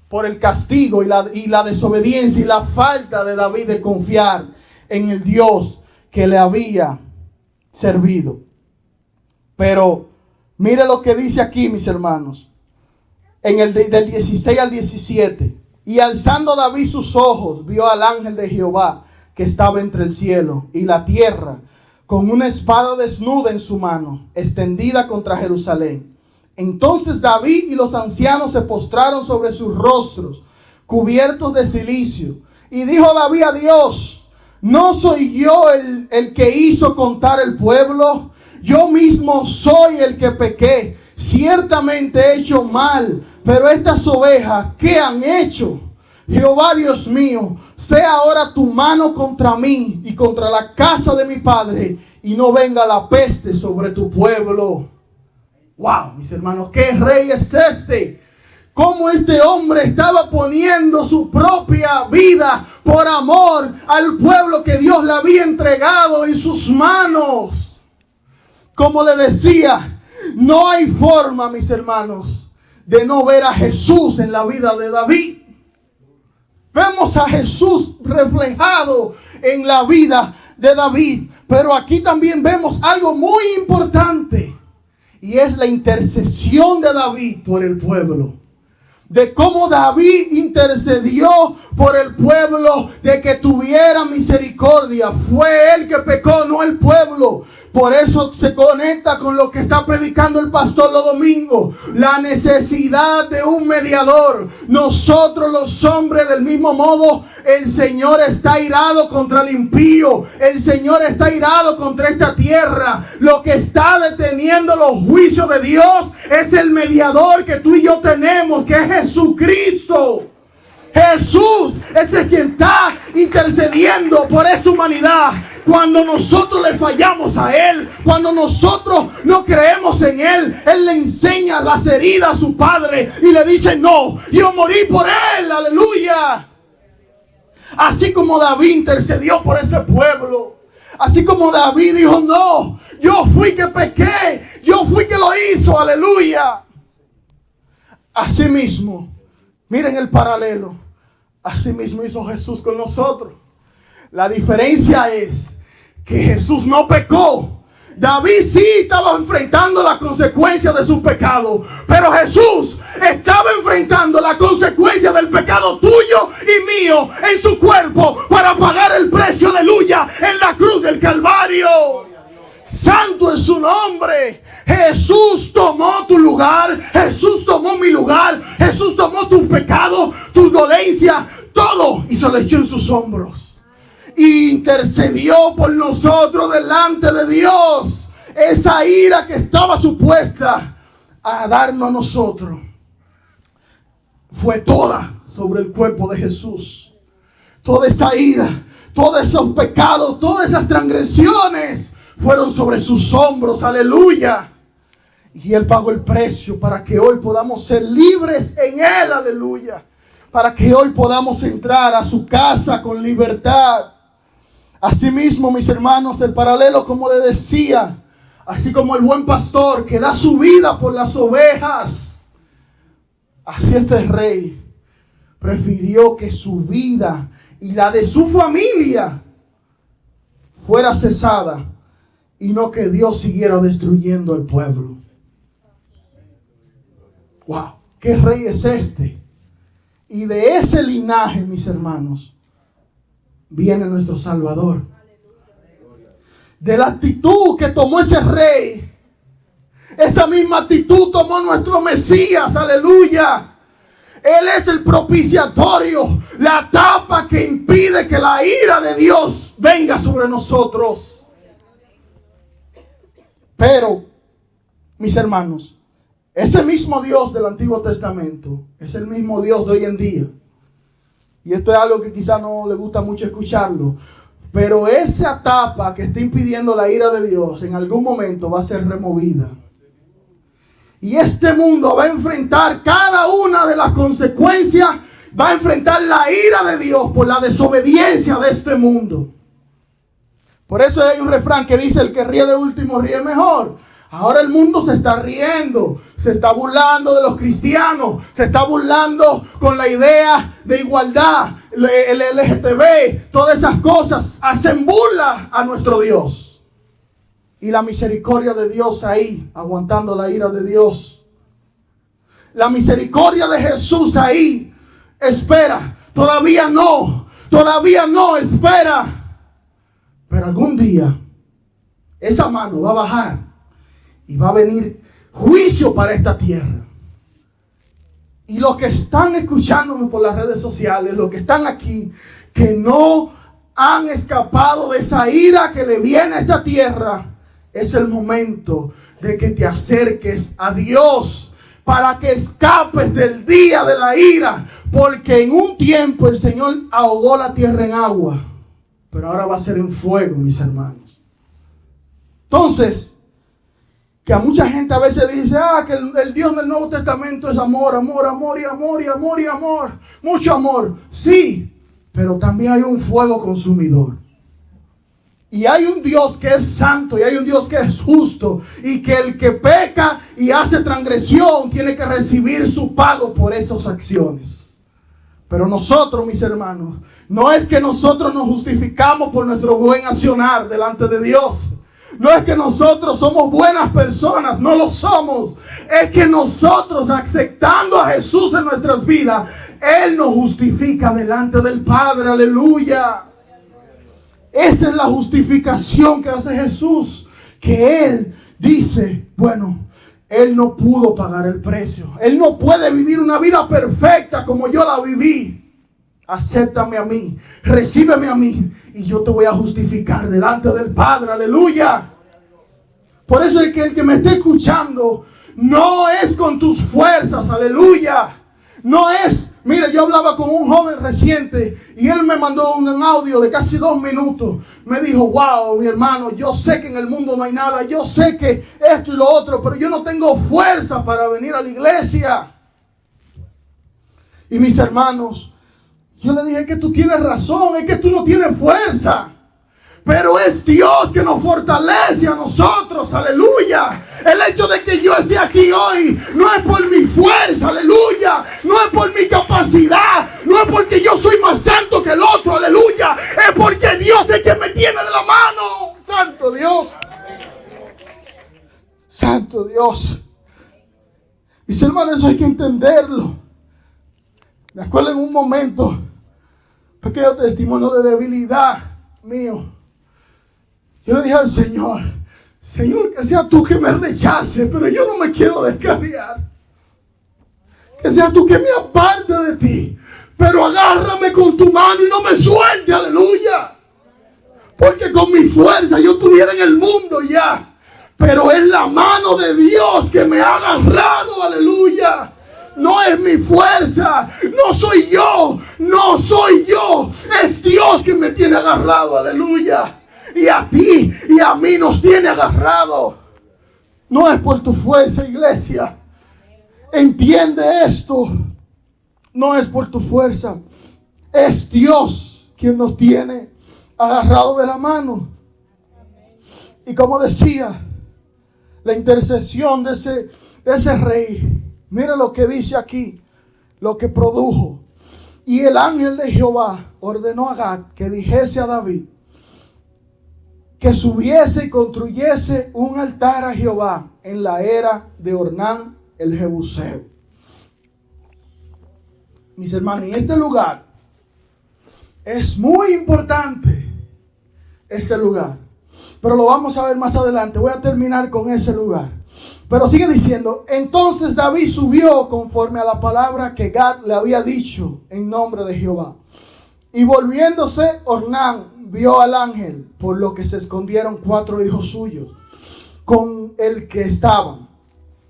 por el castigo y la desobediencia y la falta de David de confiar en el Dios que le había servido. Pero mire lo que dice aquí, mis hermanos, del 16 al 17. Y alzando David sus ojos, vio al ángel de Jehová que estaba entre el cielo y la tierra, con una espada desnuda en su mano, extendida contra Jerusalén. Entonces David y los ancianos se postraron sobre sus rostros, cubiertos de cilicio. Y dijo David a Dios: ¿no soy yo el que hizo contar el pueblo? yo mismo soy el que pequé. Ciertamente he hecho mal, pero estas ovejas, ¿qué han hecho? Jehová Dios mío, sea ahora tu mano contra mí y contra la casa de mi padre, y no venga la peste sobre tu pueblo. Wow, mis hermanos, ¿qué rey es este? Cómo este hombre estaba poniendo su propia vida por amor al pueblo que Dios le había entregado en sus manos. Como le decía, no hay forma, mis hermanos, de no ver a Jesús en la vida de David. Vemos a Jesús reflejado en la vida de David. Pero aquí también vemos algo muy importante. Y es la intercesión de David por el pueblo. De cómo David intercedió por el pueblo, de que tuviera misericordia. Fue él que pecó, no el pueblo. Por eso se conecta con lo que está predicando el pastor los domingos. La necesidad de un mediador. Nosotros los hombres, del mismo modo, el Señor está irado contra el impío. El Señor está irado contra esta tierra. Lo que está deteniendo los juicios de Dios es el mediador que tú y yo tenemos, que es Jesucristo. Jesús es el quien está intercediendo por esta humanidad. Cuando nosotros le fallamos a Él, cuando nosotros no creemos en Él, Él le enseña las heridas a su Padre y le dice: no, yo morí por Él, aleluya. Así como David intercedió por ese pueblo, así como David dijo: no, yo fui que pequé, yo fui que lo hizo, aleluya. Así mismo, miren el paralelo. Así mismo hizo Jesús con nosotros. La diferencia es que Jesús no pecó. David sí estaba enfrentando la consecuencia de su pecado, pero Jesús estaba enfrentando la consecuencia del pecado tuyo y mío en su cuerpo para pagar el precio, aleluya, en la cruz del Calvario. Santo es su nombre. Jesús tomó tu lugar. Jesús tomó mi lugar. Jesús tomó tu pecado, tu dolencia, todo, y se lo echó en sus hombros. Y intercedió por nosotros delante de Dios. Esa ira que estaba supuesta a darnos a nosotros fue toda sobre el cuerpo de Jesús. Toda esa ira, todos esos pecados, todas esas transgresiones fueron sobre sus hombros, aleluya. Y Él pagó el precio para que hoy podamos ser libres en Él, aleluya. Para que hoy podamos entrar a su casa con libertad. Asimismo, mis hermanos, el paralelo, como le decía, así como el buen pastor que da su vida por las ovejas, así este rey prefirió que su vida y la de su familia fuera cesada, y no que Dios siguiera destruyendo el pueblo. Wow, ¿qué rey es este? Y de ese linaje, mis hermanos, viene nuestro Salvador. De la actitud que tomó ese rey, esa misma actitud tomó nuestro Mesías, aleluya. Él es el propiciatorio, la tapa que impide que la ira de Dios venga sobre nosotros. Pero, mis hermanos, ese mismo Dios del Antiguo Testamento es el mismo Dios de hoy en día. Y esto es algo que quizá no le gusta mucho escucharlo, pero esa tapa que está impidiendo la ira de Dios en algún momento va a ser removida. Y este mundo va a enfrentar cada una de las consecuencias, va a enfrentar la ira de Dios por la desobediencia de este mundo. Por eso hay un refrán que dice: el que ríe de último ríe mejor. Ahora el mundo se está riendo, se está burlando de los cristianos, se está burlando con la idea de igualdad, el LGTB, todas esas cosas hacen burla a nuestro Dios. Y la misericordia de Dios ahí, aguantando la ira de Dios. La misericordia de Jesús ahí, espera, todavía no, espera. Pero algún día esa mano va a bajar y va a venir juicio para esta tierra. Y los que están escuchándome por las redes sociales, los que están aquí, que no han escapado de esa ira que le viene a esta tierra, Es el momento de que te acerques a Dios para que escapes del día de la ira. Porque en un tiempo el Señor ahogó la tierra en agua, pero ahora va a ser en fuego, mis hermanos. Entonces, que a mucha gente a veces dice, que el Dios del Nuevo Testamento es amor, amor, amor y amor y amor y amor. Mucho amor. Sí, pero también hay un fuego consumidor. Y hay un Dios que es santo y hay un Dios que es justo. Y que el que peca y hace transgresión tiene que recibir su pago por esas acciones. Pero nosotros, mis hermanos, no es que nosotros nos justificamos por nuestro buen accionar delante de Dios. No es que nosotros somos buenas personas, no lo somos. Es que nosotros, aceptando a Jesús en nuestras vidas, Él nos justifica delante del Padre. Aleluya. Esa es la justificación que hace Jesús. Que Él dice, bueno, Él no pudo pagar el precio. Él no puede vivir una vida perfecta como yo la viví. Acéptame a mí, recíbeme a mí y yo te voy a justificar delante del Padre. Aleluya. Por eso es que el que me esté escuchando no es con tus fuerzas. Aleluya. No es, mire, yo hablaba con un joven reciente y él me mandó un audio de casi 2 minutos. Me dijo, wow, mi hermano, yo sé que en el mundo no hay nada. Yo sé que esto y lo otro, pero yo no tengo fuerza para venir a la iglesia. Y mis hermanos, yo le dije, es que tú tienes razón, es que tú no tienes fuerza. Pero es Dios que nos fortalece a nosotros, aleluya. El hecho de que yo esté aquí hoy no es por mi fuerza, aleluya. No es por mi capacidad, no es porque yo soy más santo que el otro, aleluya. Es porque Dios es quien me tiene de la mano. Santo Dios. Santo Dios. Mis hermanos, eso hay que entenderlo. Me acuerdo en un momento, pequeño testimonio de debilidad mío. Yo le dije al Señor, Señor, que sea tú que me rechace, pero yo no me quiero descarriar. Que sea tú que me aparte de ti, pero agárrame con tu mano y no me suelte, aleluya. Porque con mi fuerza yo estuviera en el mundo ya, pero es la mano de Dios que me ha agarrado, aleluya. No es mi fuerza, no soy yo, no soy yo, es Dios que me tiene agarrado, aleluya. Y a ti y a mí nos tiene agarrado. No es por tu fuerza, iglesia. Entiende esto. No es por tu fuerza, es Dios quien nos tiene agarrado de la mano. Y como decía, la intercesión de ese rey. Mira lo que dice aquí, lo que produjo. Y el ángel de Jehová ordenó a Gad que dijese a David que subiese y construyese un altar a Jehová en la era de Ornán el Jebuseo. Mis hermanos, en este lugar es muy importante, este lugar. Pero lo vamos a ver más adelante. Voy a terminar con ese lugar. Pero sigue diciendo, entonces David subió conforme a la palabra que Gad le había dicho en nombre de Jehová. Y volviéndose, Ornán vio al ángel, por lo que se escondieron 4 hijos suyos con el que estaban.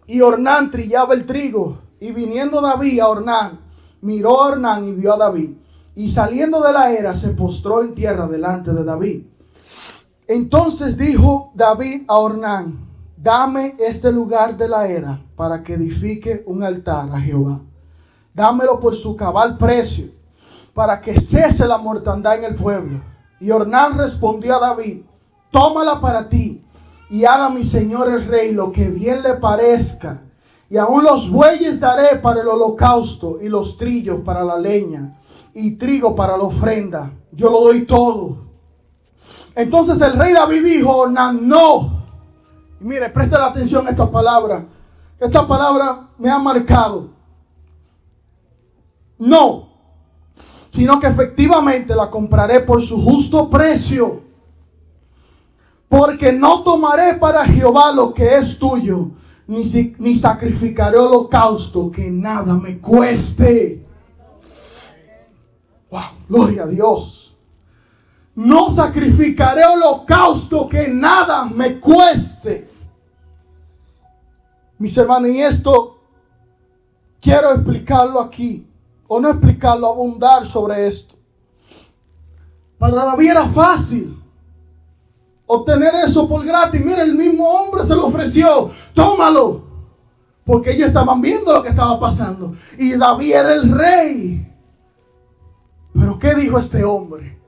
Y Ornán trillaba el trigo. Y viniendo David a Ornán, miró a Ornán y vio a David. Y saliendo de la era, se postró en tierra delante de David. Entonces dijo David a Ornán, dame este lugar de la era para que edifique un altar a Jehová. Dámelo por su cabal precio, para que cese la mortandad en el pueblo. Y Ornán respondió a David, tómala para ti, y haga mi señor el rey lo que bien le parezca. Y aún los bueyes daré para el holocausto, y los trillos para la leña, y trigo para la ofrenda. Yo lo doy todo. Entonces el rey David dijo, Ornán, no. Y mire, preste la atención a esta palabra. Esta palabra me ha marcado. No, sino que efectivamente la compraré por su justo precio. Porque no tomaré para Jehová lo que es tuyo, ni sacrificaré holocausto que nada me cueste. Wow, gloria a Dios. no sacrificaré holocausto que nada me cueste. Mis hermanos, y esto quiero explicarlo aquí, o no explicarlo, abundar sobre esto. Para David era fácil obtener eso por gratis. Mira, el mismo hombre se lo ofreció, tómalo, porque ellos estaban viendo lo que estaba pasando, y David era el rey. Pero ¿qué dijo este hombre?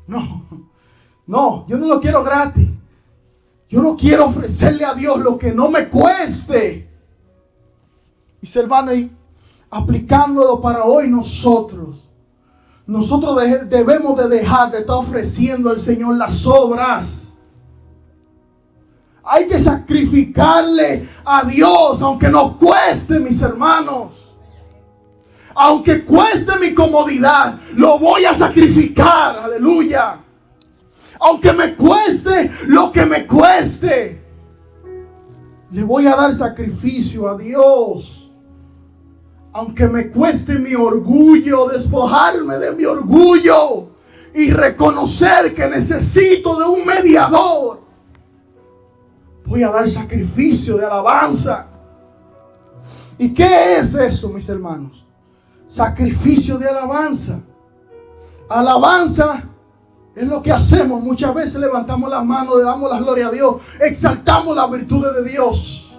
No, yo no lo quiero gratis. Yo no quiero ofrecerle a Dios lo que no me cueste. Mis hermanos, y aplicándolo para hoy nosotros debemos de dejar de estar ofreciendo al Señor las obras. Hay que sacrificarle a Dios, aunque nos cueste, mis hermanos. Aunque cueste mi comodidad, lo voy a sacrificar. Aleluya. Aunque me cueste lo que me cueste, le voy a dar sacrificio a Dios. Aunque me cueste mi orgullo, despojarme de mi orgullo y reconocer que necesito de un mediador, voy a dar sacrificio de alabanza. ¿Y qué es eso, mis hermanos? Sacrificio de alabanza. Alabanza es lo que hacemos. Muchas veces levantamos las manos, le damos la gloria a Dios, exaltamos las virtudes de Dios.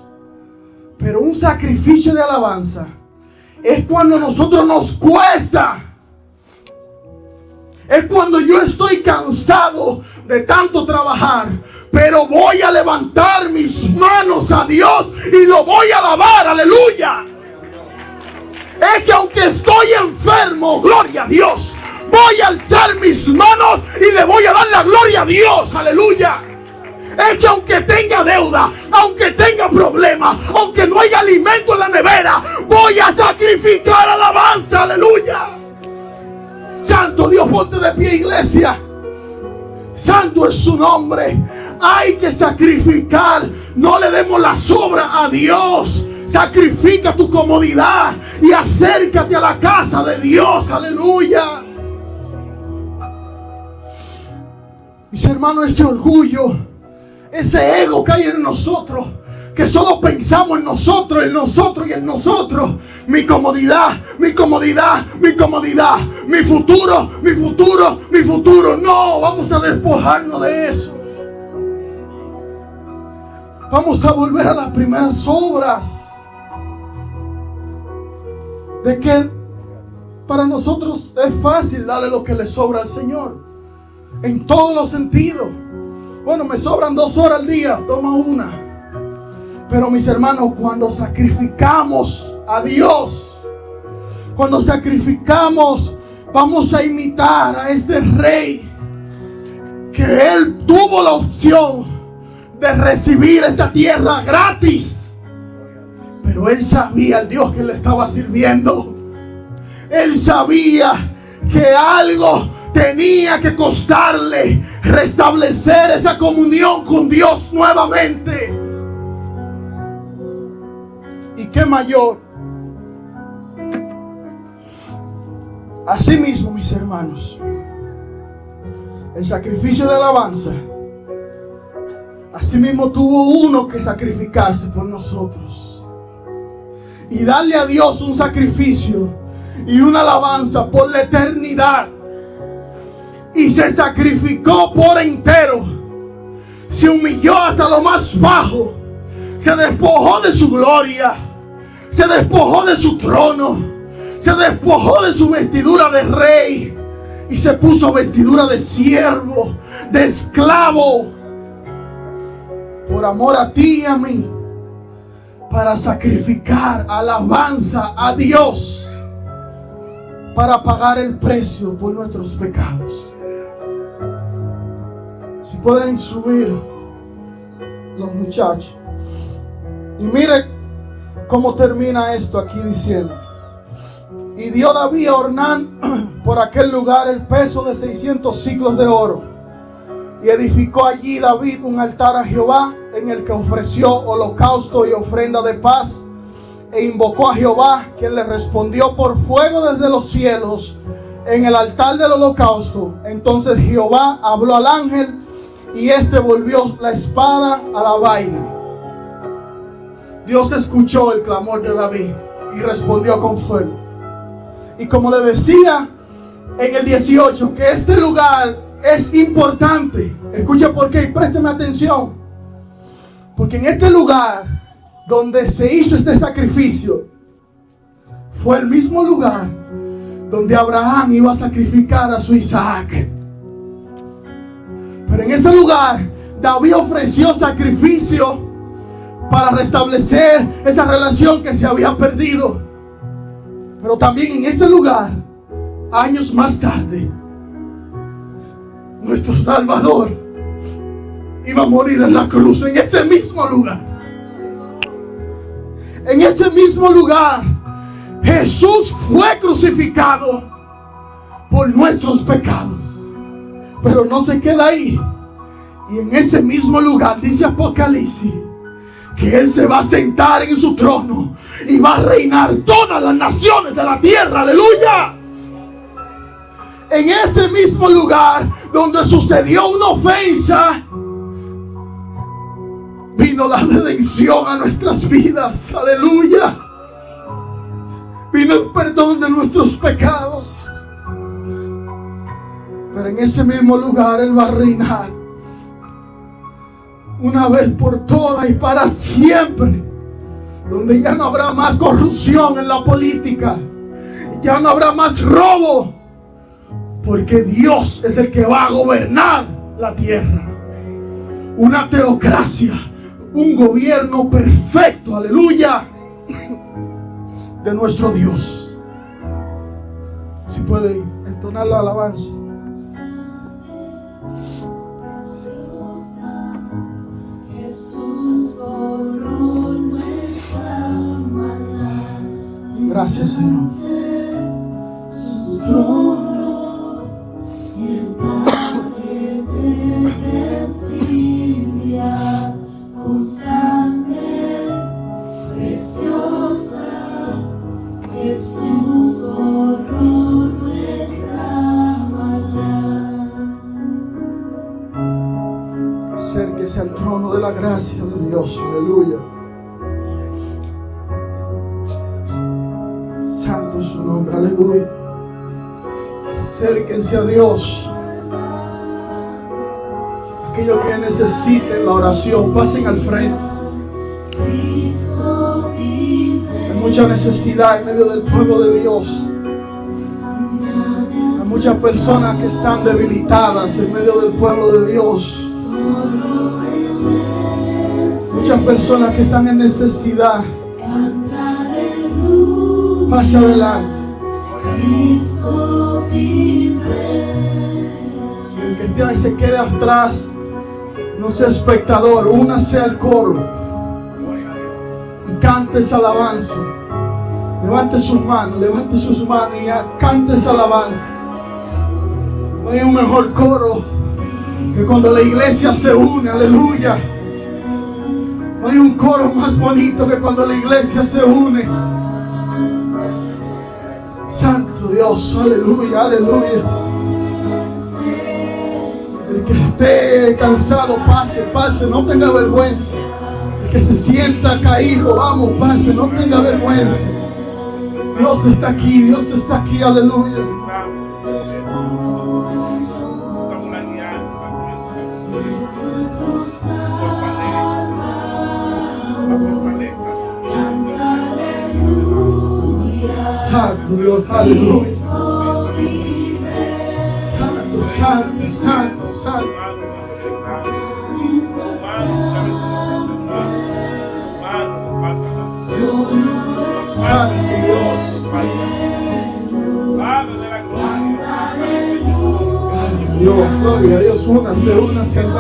Pero un sacrificio de alabanza es cuando a nosotros nos cuesta. Es cuando yo estoy cansado de tanto trabajar, pero voy a levantar mis manos a Dios y lo voy a alabar. Aleluya. Es que aunque estoy enfermo, gloria a Dios, voy a alzar mis manos y le voy a dar la gloria a Dios. Aleluya. Es que aunque tenga deuda, aunque tenga problemas, aunque no haya alimento en la nevera, voy a sacrificar alabanza. Aleluya. Santo Dios, ponte de pie, iglesia. Santo es su nombre. Hay que sacrificar. No le demos la sobra a Dios. Sacrifica tu comodidad y acércate a la casa de Dios. Aleluya. Mis hermanos, ese orgullo, ese ego que hay en nosotros, que solo pensamos en nosotros y en nosotros. Mi comodidad, mi comodidad, mi comodidad, mi futuro, mi futuro, mi futuro. No, vamos a despojarnos de eso. Vamos a volver a las primeras obras. De que para nosotros es fácil darle lo que le sobra al Señor. En todos los sentidos. Bueno, me sobran 2 horas al día, toma una. Pero mis hermanos, cuando sacrificamos a Dios, cuando sacrificamos, vamos a imitar a este rey, que él tuvo la opción de recibir esta tierra gratis. Pero él sabía el Dios que le estaba sirviendo. Él sabía que algo tenía que costarle restablecer esa comunión con Dios nuevamente. ¿Y qué mayor? Asimismo, mis hermanos, el sacrificio de alabanza, asimismo tuvo uno que sacrificarse por nosotros y darle a Dios un sacrificio y una alabanza por la eternidad. Y se sacrificó por entero. Se humilló hasta lo más bajo. Se despojó de su gloria. Se despojó de su trono. Se despojó de su vestidura de rey. Y se puso vestidura de siervo, de esclavo. Por amor a ti y a mí. Para sacrificar alabanza a Dios. Para pagar el precio por nuestros pecados. Si pueden subir los muchachos. Y mire cómo termina esto aquí diciendo: y dio David a Ornán por aquel lugar el peso de 600 siclos de oro. Y edificó allí David un altar a Jehová, en el que ofreció holocausto y ofrenda de paz. E invocó a Jehová, quien le respondió por fuego desde los cielos. en el altar del holocausto. Entonces Jehová habló al ángel y este volvió la espada a la vaina. Dios escuchó el clamor de David y respondió con fuego. Y como le decía en el 18, que este lugar es importante. Escucha por qué, présteme atención. Porque en este lugar donde se hizo este sacrificio fue el mismo lugar donde Abraham iba a sacrificar a su Isaac. Pero en ese lugar David ofreció sacrificio para restablecer esa relación que se había perdido. Pero también en ese lugar, años más tarde, nuestro Salvador iba a morir en la cruz, en ese mismo lugar. En ese mismo lugar, Jesús fue crucificado por nuestros pecados. Pero no se queda ahí. Y en ese mismo lugar, dice Apocalipsis, que Él se va a sentar en su trono y va a reinar todas las naciones de la tierra. ¡Aleluya! En ese mismo lugar donde sucedió una ofensa, vino la redención a nuestras vidas. ¡Aleluya! Vino el perdón de nuestros pecados. Pero en ese mismo lugar Él va a reinar una vez por todas y para siempre, donde ya no habrá más corrupción en la política, ya no habrá más robo, porque Dios es el que va a gobernar la tierra. Una teocracia, un gobierno perfecto, aleluya, de nuestro Dios. Si puede entonar la alabanza. Gracias, Señor. Su trono, el Padre te recibía con sangre preciosa. Jesús honró nuestra maldad. Acérquese al trono de la gracia de Dios, aleluya. Santo es su nombre, aleluya. Acérquense a Dios. Aquellos que necesiten la oración, pasen al frente. Hay mucha necesidad en medio del pueblo de Dios. Hay muchas personas que están debilitadas en medio del pueblo de Dios. Muchas personas que están en necesidad. Pase adelante. El que esté ahí se quede atrás, no sea espectador, únase al coro y cante esa alabanza. Levante sus manos y cante esa alabanza. No hay un mejor coro que cuando la iglesia se une, aleluya. No hay un coro más bonito que cuando la iglesia se une. Santo Dios, aleluya, aleluya. El que esté cansado, pase, no tenga vergüenza. El que se sienta caído, vamos, pase, no tenga vergüenza. Dios está aquí, aleluya. Santo Dios, aleluya. Santo. Santo Dios. Gloria a Dios, únase al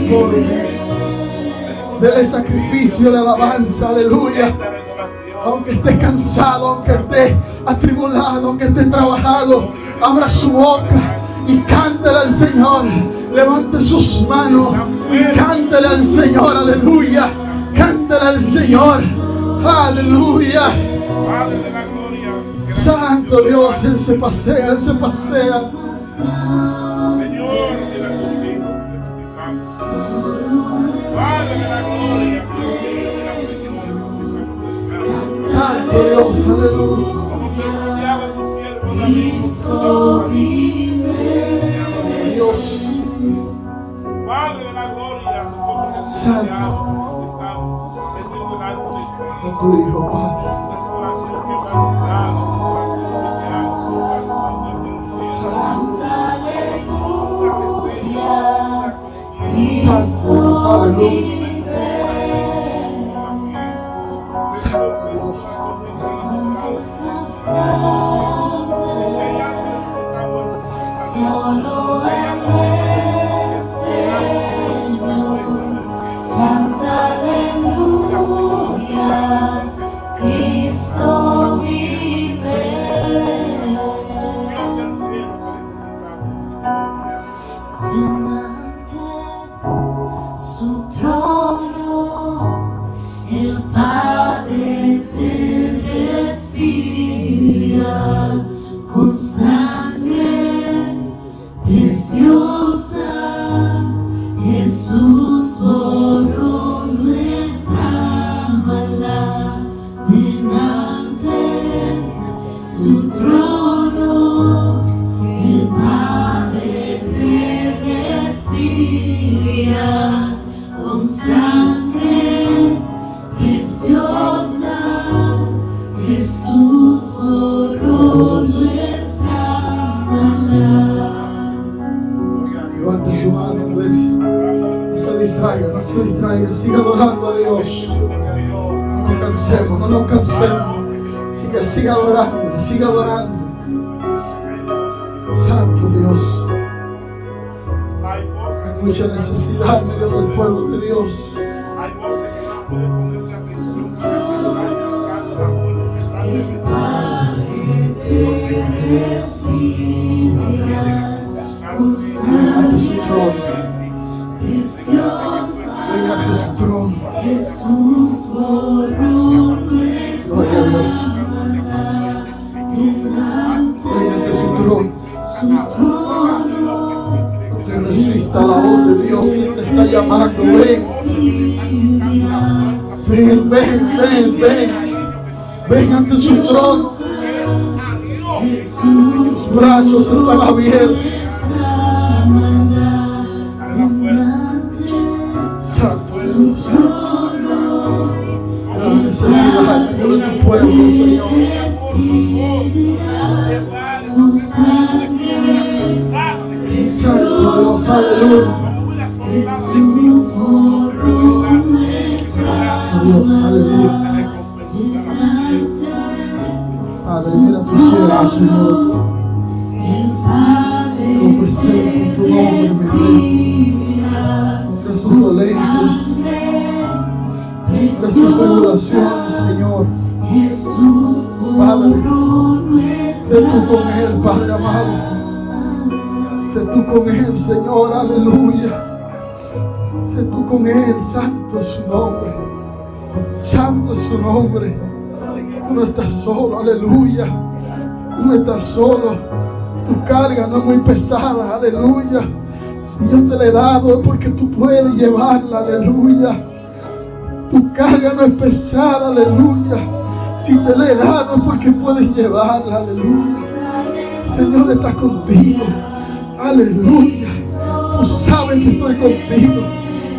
coro. Dele sacrificio de alabanza, aleluya. Aunque esté cansado, aunque esté atribulado, aunque esté trabajado, abra su boca y cántele al Señor. Levante sus manos y cántele al Señor, aleluya. Cántele al Señor, aleluya. Santo Dios, Él se pasea, Él se pasea. Señor, de la cocina, necesitamos. Padre de la gloria, Santo Dios, aleluya. como se confiaba en tu siervo David, Cristo vive. Dios, Padre de la gloria, nosotros Santo. necesitamos venir delante de ti. a tu Hijo, Padre. Esa oración que me has dado, tu corazón Cristo aleluya. vive. Santo Dios. Es más grande, solo Él es Señor. Canta aleluya, Cristo vive. Delante su trono, el Padre te recibirá con sangre preciosa. Jesús borró nuestra maldad. Delante su trono, el Padre te recibirá con sangre preciosa. Jesús borró nuestra maldad. Levante su mano, iglesia. No se distraiga, no se distraiga. Siga adorando a Dios. No nos cansemos, no nos cansemos. Siga adorando, siga adorando. Santo Dios. Hay voces, Hay mucha necesidad en medio del pueblo de Dios. hay voces que no pueden ponerle atención para que El Padre te recibirá con Ante su sangre trono. preciosa. Venga ante su trono. Jesús borró nuestra Gloria a Dios. maldad. Delante Venga ante su trono. su trono, No te resista a la voz de Dios. Él te está llamando. Ven, ven, ven, ven, ven. Ven ante su trono. Jesús Sus brazos están abiertos. nuestra maldad. Delante Santo su trono, la necesidad en medio de tu pueblo, Señor. recibirá con sangre Santo Dios, aleluya. Jesús borró nuestra Dios, aleluya. delante. Padre, mira a tu siervo, Señor. El Padre Lo presento en tu nombre, mi Rey. recibirá Mira sus dolencias, mira sus tribulaciones, Señor. Jesús Padre, borró sé tú con él, Padre amado. Sé tú con él, Señor, aleluya. Sé tú con él, santo es su nombre. Santo es su nombre. Tú no estás solo, aleluya. Tú no estás solo. Tu carga no es muy pesada, aleluya. Si yo te la he dado es porque tú puedes llevarla, aleluya. Tu carga no es pesada, aleluya. Si te la he dado es porque puedes llevarla, aleluya. Señor está contigo, aleluya. Tú sabes que estoy contigo.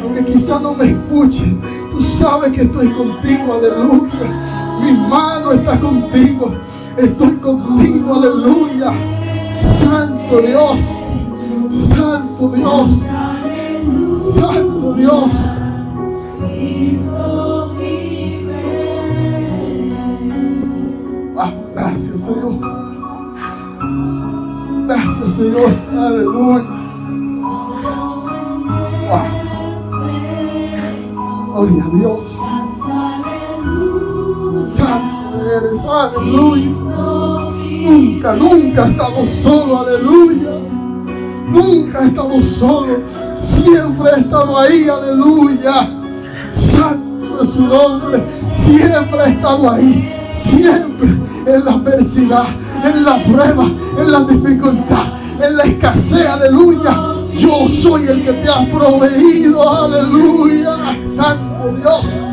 Aunque quizá no me escuchen, tú sabes que estoy contigo, aleluya. Mi mano está contigo, estoy contigo, aleluya. Santo Dios, Santo Dios, Santo Dios. Cristo vive. Ah, gracias, Señor. Gracias, Señor, aleluya. Ah, gloria a Dios. Santo eres, aleluya. Nunca, nunca he estado solo, aleluya. Nunca he estado solo. Siempre he estado ahí, aleluya. Santo es su nombre. Siempre he estado ahí. Siempre en la adversidad, en la prueba, en la dificultad, en la escasez, aleluya. Yo soy el que te ha proveído, aleluya. Santo Dios.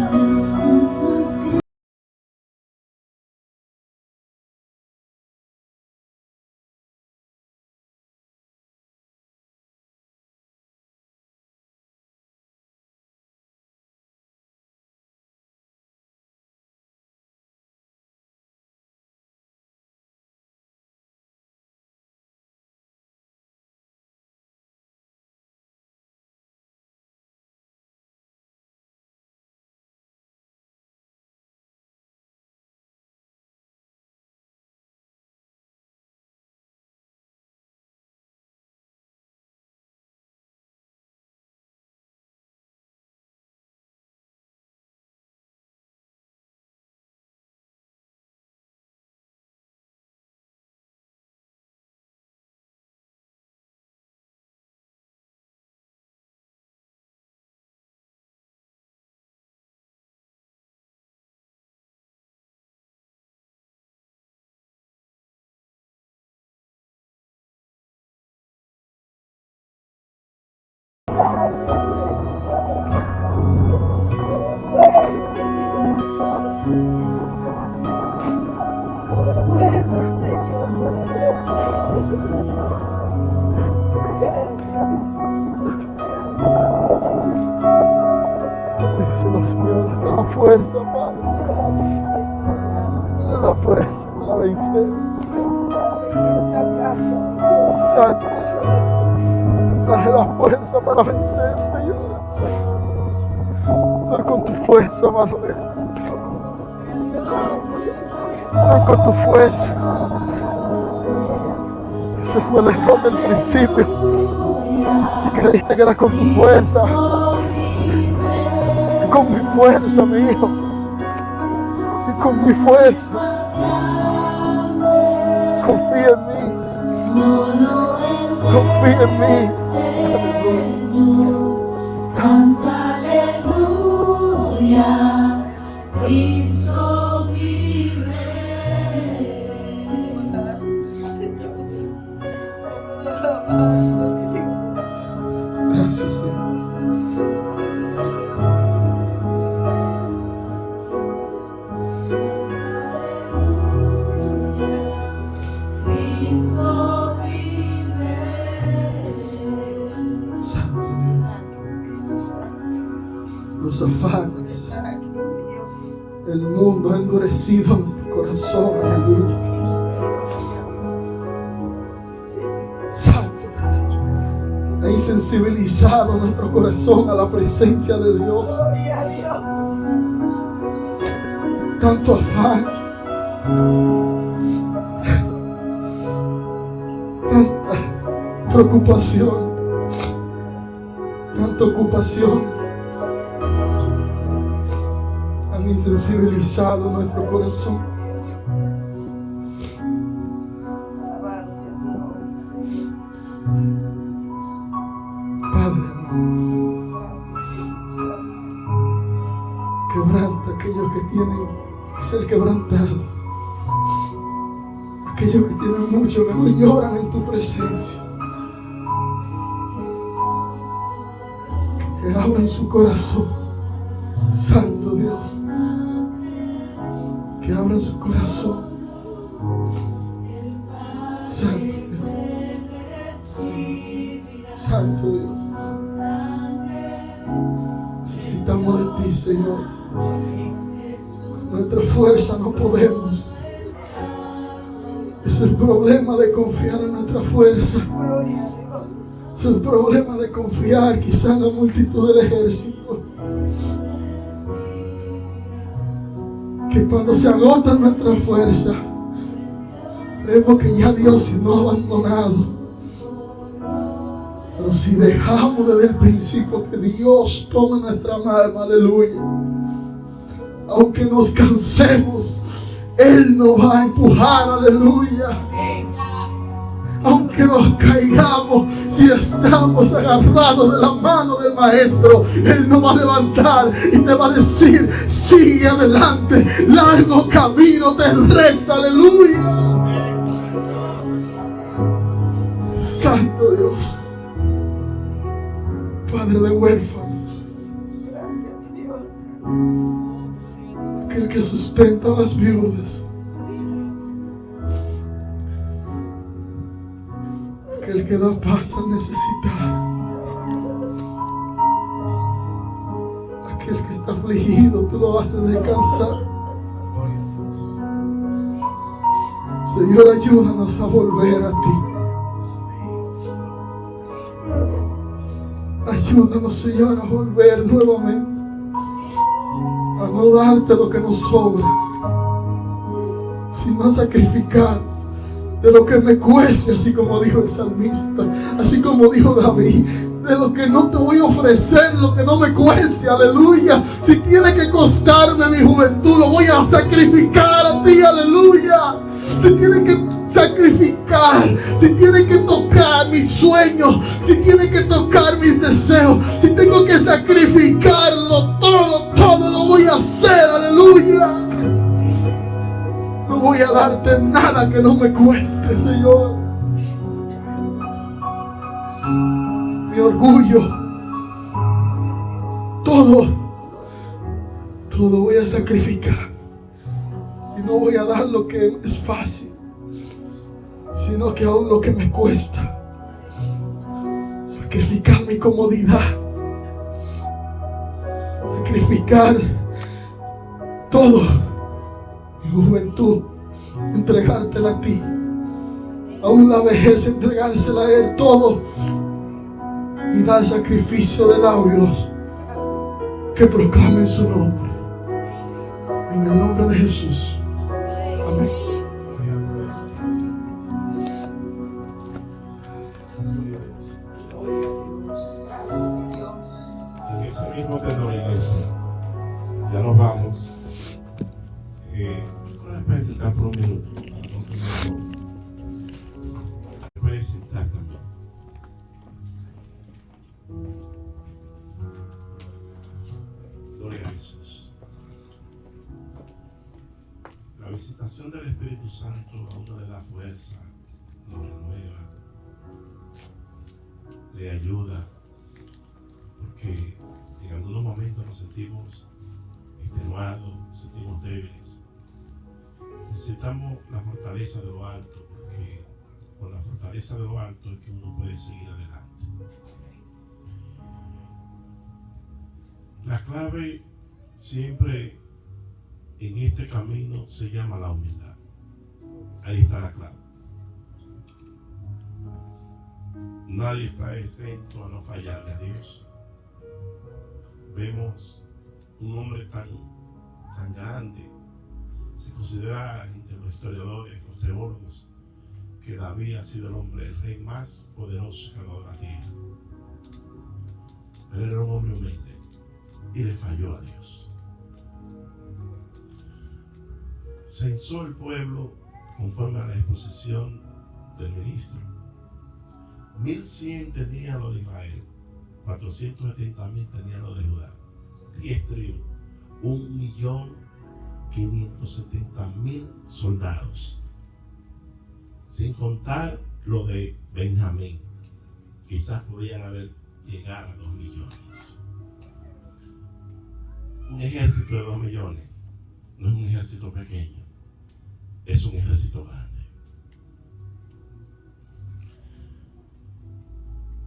Señor, la fuerza, Padre. La fuerza para vencer. Dale la fuerza para vencer, Señor. No con tu fuerza, Manuel. No con tu fuerza. Ese fue el error del principio. Creíste que era con tu fuerza. Con mi fuerza, mi hijo. Y con mi fuerza. Confía en mí. Confía en mí. Canta aleluya. Cristo vive. Gracias, Señor. Los afanes, el mundo ha endurecido nuestro corazón, aleluya. Santo, ha insensibilizado nuestro corazón a la presencia de Dios. Tanto afán, tanta preocupación, tanta ocupación. Insensibilizado nuestro corazón. Padre amado, quebranta a aquellos que tienen que ser quebrantados, aquellos que tienen mucho que no lloran en tu presencia, que abran su corazón. Santo Dios, que abran su corazón. Santo Dios. Santo Dios. Necesitamos de ti, Señor. Con nuestra fuerza no podemos. Es el problema de confiar en nuestra fuerza. Es el problema de confiar quizá en la multitud del ejército. Que cuando se agota nuestra fuerza, creemos que ya Dios nos ha abandonado. Pero si dejamos desde el principio que Dios tome nuestra mano, aleluya, aunque nos cansemos, Él nos va a empujar, aleluya. Aunque nos caigamos, si estamos agarrados de la mano del Maestro, Él nos va a levantar y te va a decir: sigue adelante, largo camino te resta. Aleluya. Santo Dios, Padre de huérfanos, aquel que sustenta a las viudas, aquel que da paz al necesitado, aquel que está afligido, tú lo haces descansar. Señor, ayúdanos a volver a ti. Ayúdanos, Señor, a volver nuevamente, a no darte lo que nos sobra, sino a sacrificar de lo que me cueste, así como dijo el salmista, así como dijo David: de lo que no te voy a ofrecer, lo que no me cueste. Aleluya. Si tiene que costarme mi juventud, lo voy a sacrificar a ti. Aleluya. Si tiene que sacrificar, si tiene que tocar mis sueños, si tiene que tocar mis deseos, si tengo que sacrificarlo todo lo voy a hacer. Aleluya. No voy a darte nada que no me cueste, Señor. Mi orgullo, todo voy a sacrificar. Y no voy a dar lo que es fácil, sino que aún lo que me cuesta. Sacrificar mi comodidad, sacrificar todo, mi juventud, entregártela a ti. Aún la vejez, entregársela a Él, todo, y dar sacrificio de labios que proclamen su nombre. En el nombre de Jesús. Amén. En ese mismo tenor, iglesia, ya nos vamos. Puedes sentar por un minuto. Puedes sentar también. Gloria a Jesús. La visitación del Espíritu Santo a uno le da fuerza, lo renueva, le ayuda, porque en algunos momentos nos sentimos extenuados, nos sentimos débiles. Necesitamos la fortaleza de lo alto, porque con la fortaleza de lo alto es que uno puede seguir adelante. La clave siempre en este camino se llama la humildad. Ahí está la clave. Nadie está exento a no fallarle a Dios. Vemos un hombre tan grande. Se considera entre los historiadores, los teólogos, que David ha sido el rey más poderoso que ha dado la tierra. Pero era un hombre humilde y le falló a Dios. Censó el pueblo conforme a la exposición del ministro. 1100 tenía lo de Israel, 470,000 tenía lo de Judá, 10 tribus, 1,570,000 soldados, sin contar lo de Benjamín. Quizás podían haber llegado a 2 millones. Un ejército de 2 millones no es un ejército pequeño, es un ejército grande.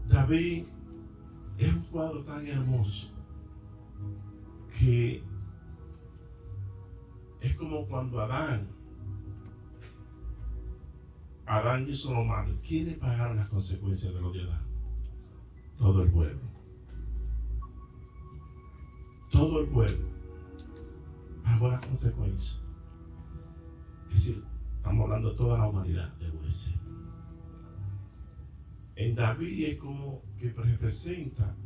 David es un cuadro tan hermoso que es como cuando Adán hizo lo malo. ¿Quiénes pagaron las consecuencias de lo de Adán? Todo el pueblo. Todo el pueblo pagó las consecuencias. Es decir, estamos hablando de toda la humanidad, debo decir. En David es como que representa: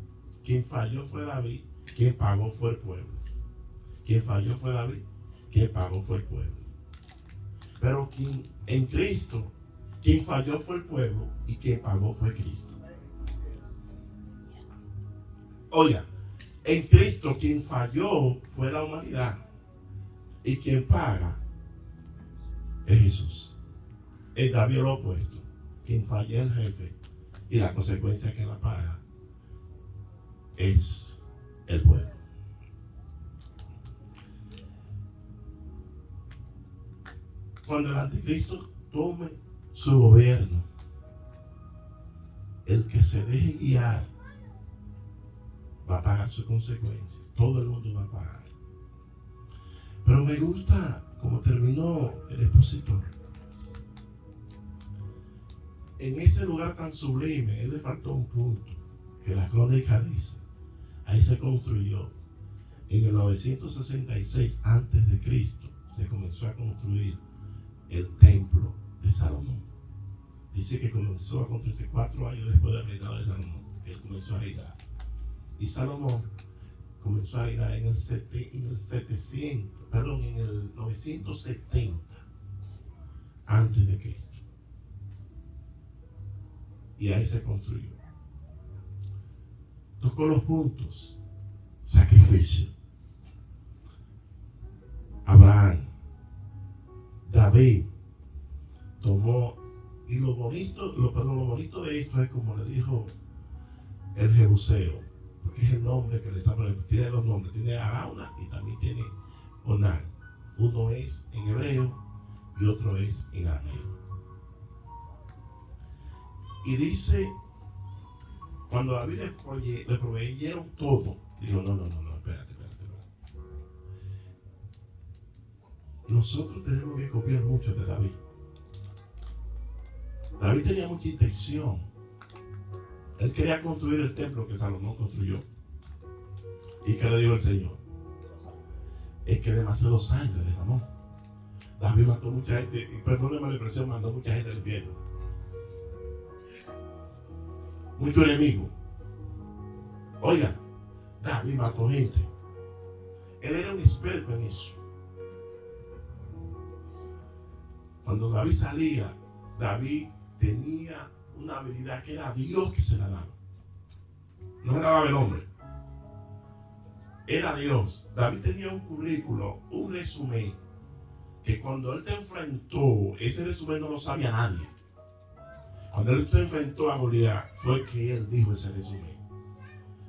quien falló fue David, quien pagó fue el pueblo. Quien falló fue David, quien pagó fue el pueblo. Pero en Cristo, Quien falló fue el pueblo y quien pagó fue Cristo. Oiga, en Cristo quien falló fue la humanidad y quien paga es Jesús. En David lo opuesto, quien falla es el jefe y la consecuencia que la paga es el pueblo. Cuando el anticristo tome su gobierno, el que se deje guiar va a pagar sus consecuencias. Todo el mundo va a pagar. Pero me gusta cómo terminó el expositor. En ese lugar tan sublime, él le faltó un punto, que la crónica dice, ahí se construyó. En el 966 antes de Cristo se comenzó a construir el templo de Salomón. Dice que comenzó a construirse 4 años después del reinado de Salomón, que él comenzó a reinar. Y Salomón comenzó a reinar en el 970 antes de Cristo. Y ahí se construyó. Tocó los puntos: sacrificio, Abraham, David tomó, y lo bonito de esto es como le dijo el Jebuseo, porque es el nombre que le está poniendo. Tiene 2 nombres, tiene Arauna y también tiene Onán. Uno es en hebreo y otro es en arameo. Y dice, cuando David le proveyeron todo, dijo, no, espérate. Nosotros tenemos que copiar mucho de David. David tenía mucha intención. Él quería construir el templo que Salomón construyó. ¿Y qué le dijo el Señor? Es que demasiado sangre derramó. David mató mucha gente, y perdónenme la expresión, mandó mucha gente al infierno. Mucho enemigo. Oiga, David mató gente. Él era un experto en eso. Cuando David salía, David tenía una habilidad que era Dios que se la daba. No se la daba el hombre. Era Dios. David tenía un currículo, un resumen, que cuando él se enfrentó, ese resumen no lo sabía nadie. Cuando él se enfrentó a Goliat, fue que él dijo ese resumen.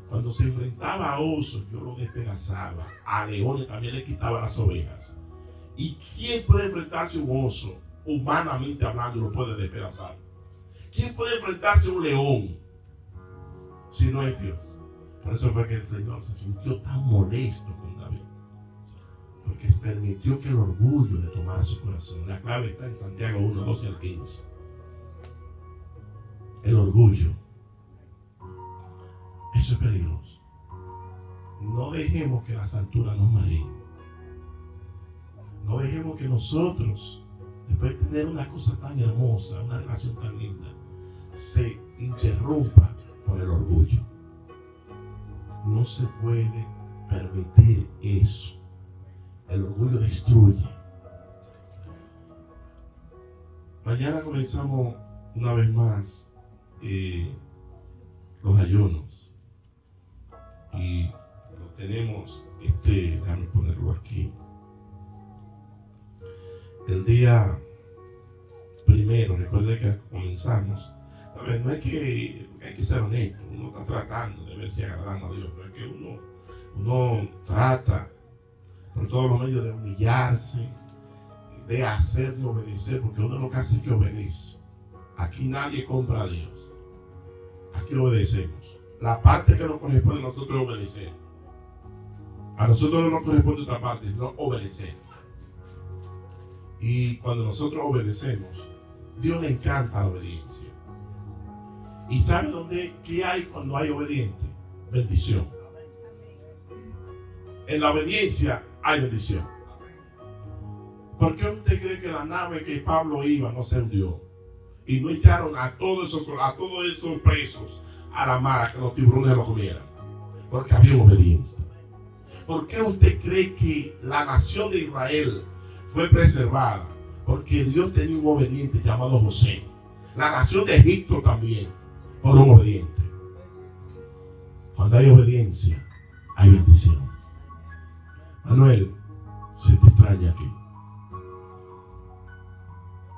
Cuando se enfrentaba a osos, yo lo despedazaba. A leones también le quitaba las ovejas. ¿Y quién puede enfrentarse a un oso, humanamente hablando, y lo puede despedazar? ¿Quién puede enfrentarse a un león si no es Dios? Por eso fue que el Señor se sintió tan molesto con David, porque permitió que el orgullo le tomara su corazón. La clave está en Santiago 1, 12 al 15. El orgullo. Eso es peligroso. No dejemos que las alturas nos mareen. No dejemos que nosotros, después de tener una cosa tan hermosa, una relación tan linda, se interrumpa por el orgullo. No se puede permitir eso. El orgullo destruye. Mañana comenzamos una vez más los ayunos. Y lo tenemos, déjame ponerlo aquí. El día primero, recuerde que comenzamos. A ver, no es que hay que ser honesto, uno está tratando de ver si agradamos a Dios, pero es que uno trata por todos los medios de humillarse, de hacer y obedecer, porque uno lo que hace es que obedece. Aquí nadie compra a Dios, aquí obedecemos. La parte que nos corresponde a nosotros es obedecer. A nosotros no nos corresponde otra parte, sino obedecer. Y cuando nosotros obedecemos, Dios le encanta la obediencia. ¿Y sabe qué hay cuando hay obediente? Bendición. En la obediencia hay bendición. ¿Por qué usted cree que la nave que Pablo iba no se hundió? Y no echaron a todos esos presos a la mar a que los tiburones los comieran. Porque había un obediente. ¿Por qué usted cree que la nación de Israel fue preservada? Porque Dios tenía un obediente llamado José. La nación de Egipto también, por un obediente. Cuando hay obediencia, hay bendición. Manuel, se te extraña aquí.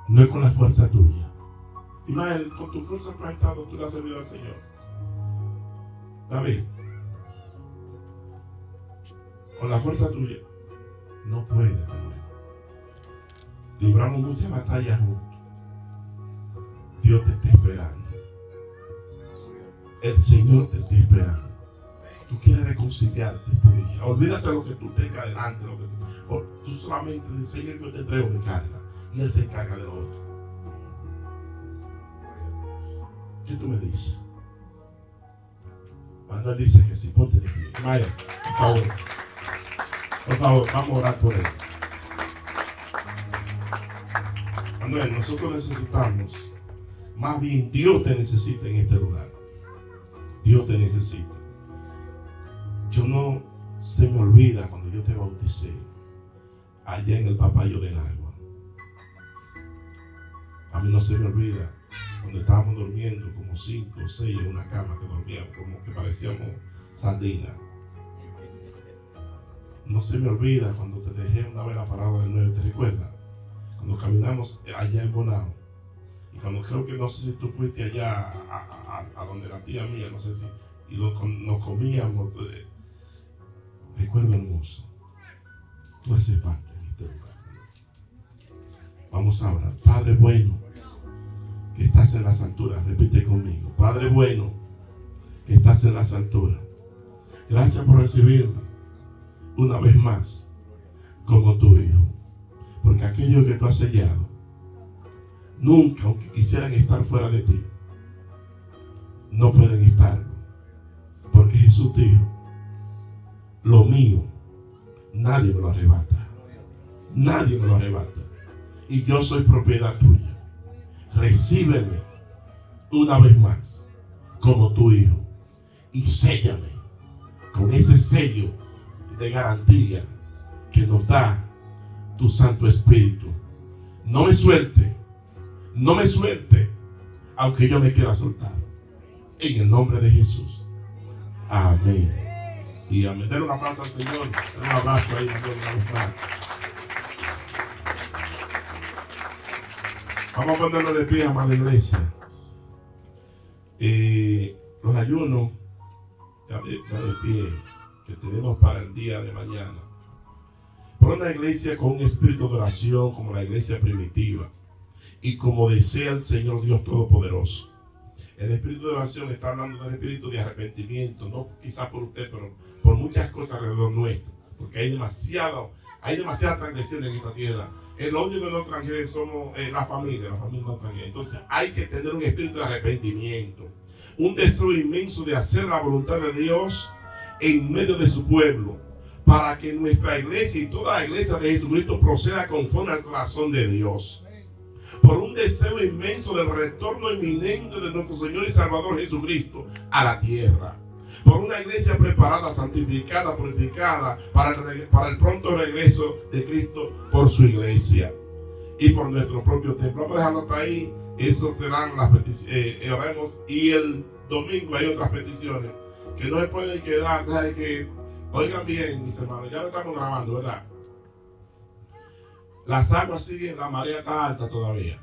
No es con la fuerza tuya. Ismael, con tu fuerza tú has estado, tú le has servido al Señor. David, con la fuerza tuya, no puedes, Manuel. Libramos muchas batallas juntos. Dios te está esperando. El Señor te está esperando. Tú quieres reconciliarte este día. Olvídate de lo que tú tengas delante. Tú solamente le enseñas que yo te entrego mi carga. Y Él se encarga de lo otro. ¿Qué tú me dices? Cuando Él dice que si ponte de pie. Maya, por favor, vamos a orar por Él. Manuel, nosotros necesitamos, más bien Dios te necesita en este lugar. Dios te necesita. Yo no se me olvida cuando yo te bauticé allá en el Papayo del Agua. A mí no se me olvida cuando estábamos durmiendo como 5 o 6 en una cama que dormíamos como que parecíamos sardinas. No se me olvida cuando te dejé una vez la parada del 9, ¿te recuerdas? Cuando caminamos allá en Bonao. Y cuando creo que no sé si tú fuiste allá a donde la tía mía, no sé si, y nos comíamos. Recuerdo hermoso. Tú haces falta en este lugar. Vamos a orar. Padre bueno, que estás en las alturas, repite conmigo. Padre bueno, que estás en las alturas. Gracias por recibirme una vez más como tu hijo. Porque aquellos que tú has sellado, nunca, aunque quisieran estar fuera de ti, no pueden estarlo. Porque Jesús dijo, lo mío, nadie me lo arrebata. Nadie me lo arrebata. Y yo soy propiedad tuya. Recíbeme una vez más como tu hijo. Y séllame con ese sello de garantía que nos da tu Santo Espíritu. No me suelte. No me suelte, aunque yo me quiera soltar. En el nombre de Jesús. Amén. Y amén. Denle un aplauso al Señor. Denle un abrazo ahí, una vez más. Vamos a ponernos de pie, amada iglesia. Los ayunos de pie que tenemos para el día de mañana. Por una iglesia con un espíritu de oración como la iglesia primitiva. Y como desea el Señor Dios Todopoderoso. El espíritu de oración está hablando del espíritu de arrepentimiento, no quizás por usted, pero por muchas cosas alrededor nuestro. Porque hay demasiada transgresión en esta tierra. El odio de los extranjeros somos la familia no extranjera. Entonces hay que tener un espíritu de arrepentimiento. Un deseo inmenso de hacer la voluntad de Dios en medio de su pueblo. Para que nuestra iglesia y toda la iglesia de Jesucristo proceda conforme al corazón de Dios. Por un deseo inmenso del retorno inminente de nuestro Señor y Salvador Jesucristo a la tierra. Por una iglesia preparada, santificada, purificada para el pronto regreso de Cristo por su iglesia. Y por nuestro propio templo. Vamos a dejarlo hasta ahí. Esas serán las peticiones. Oremos. Y el domingo hay otras peticiones que no se pueden quedar. Oigan bien, mis hermanos, ya lo estamos grabando, ¿verdad? Las aguas siguen, la marea está alta todavía.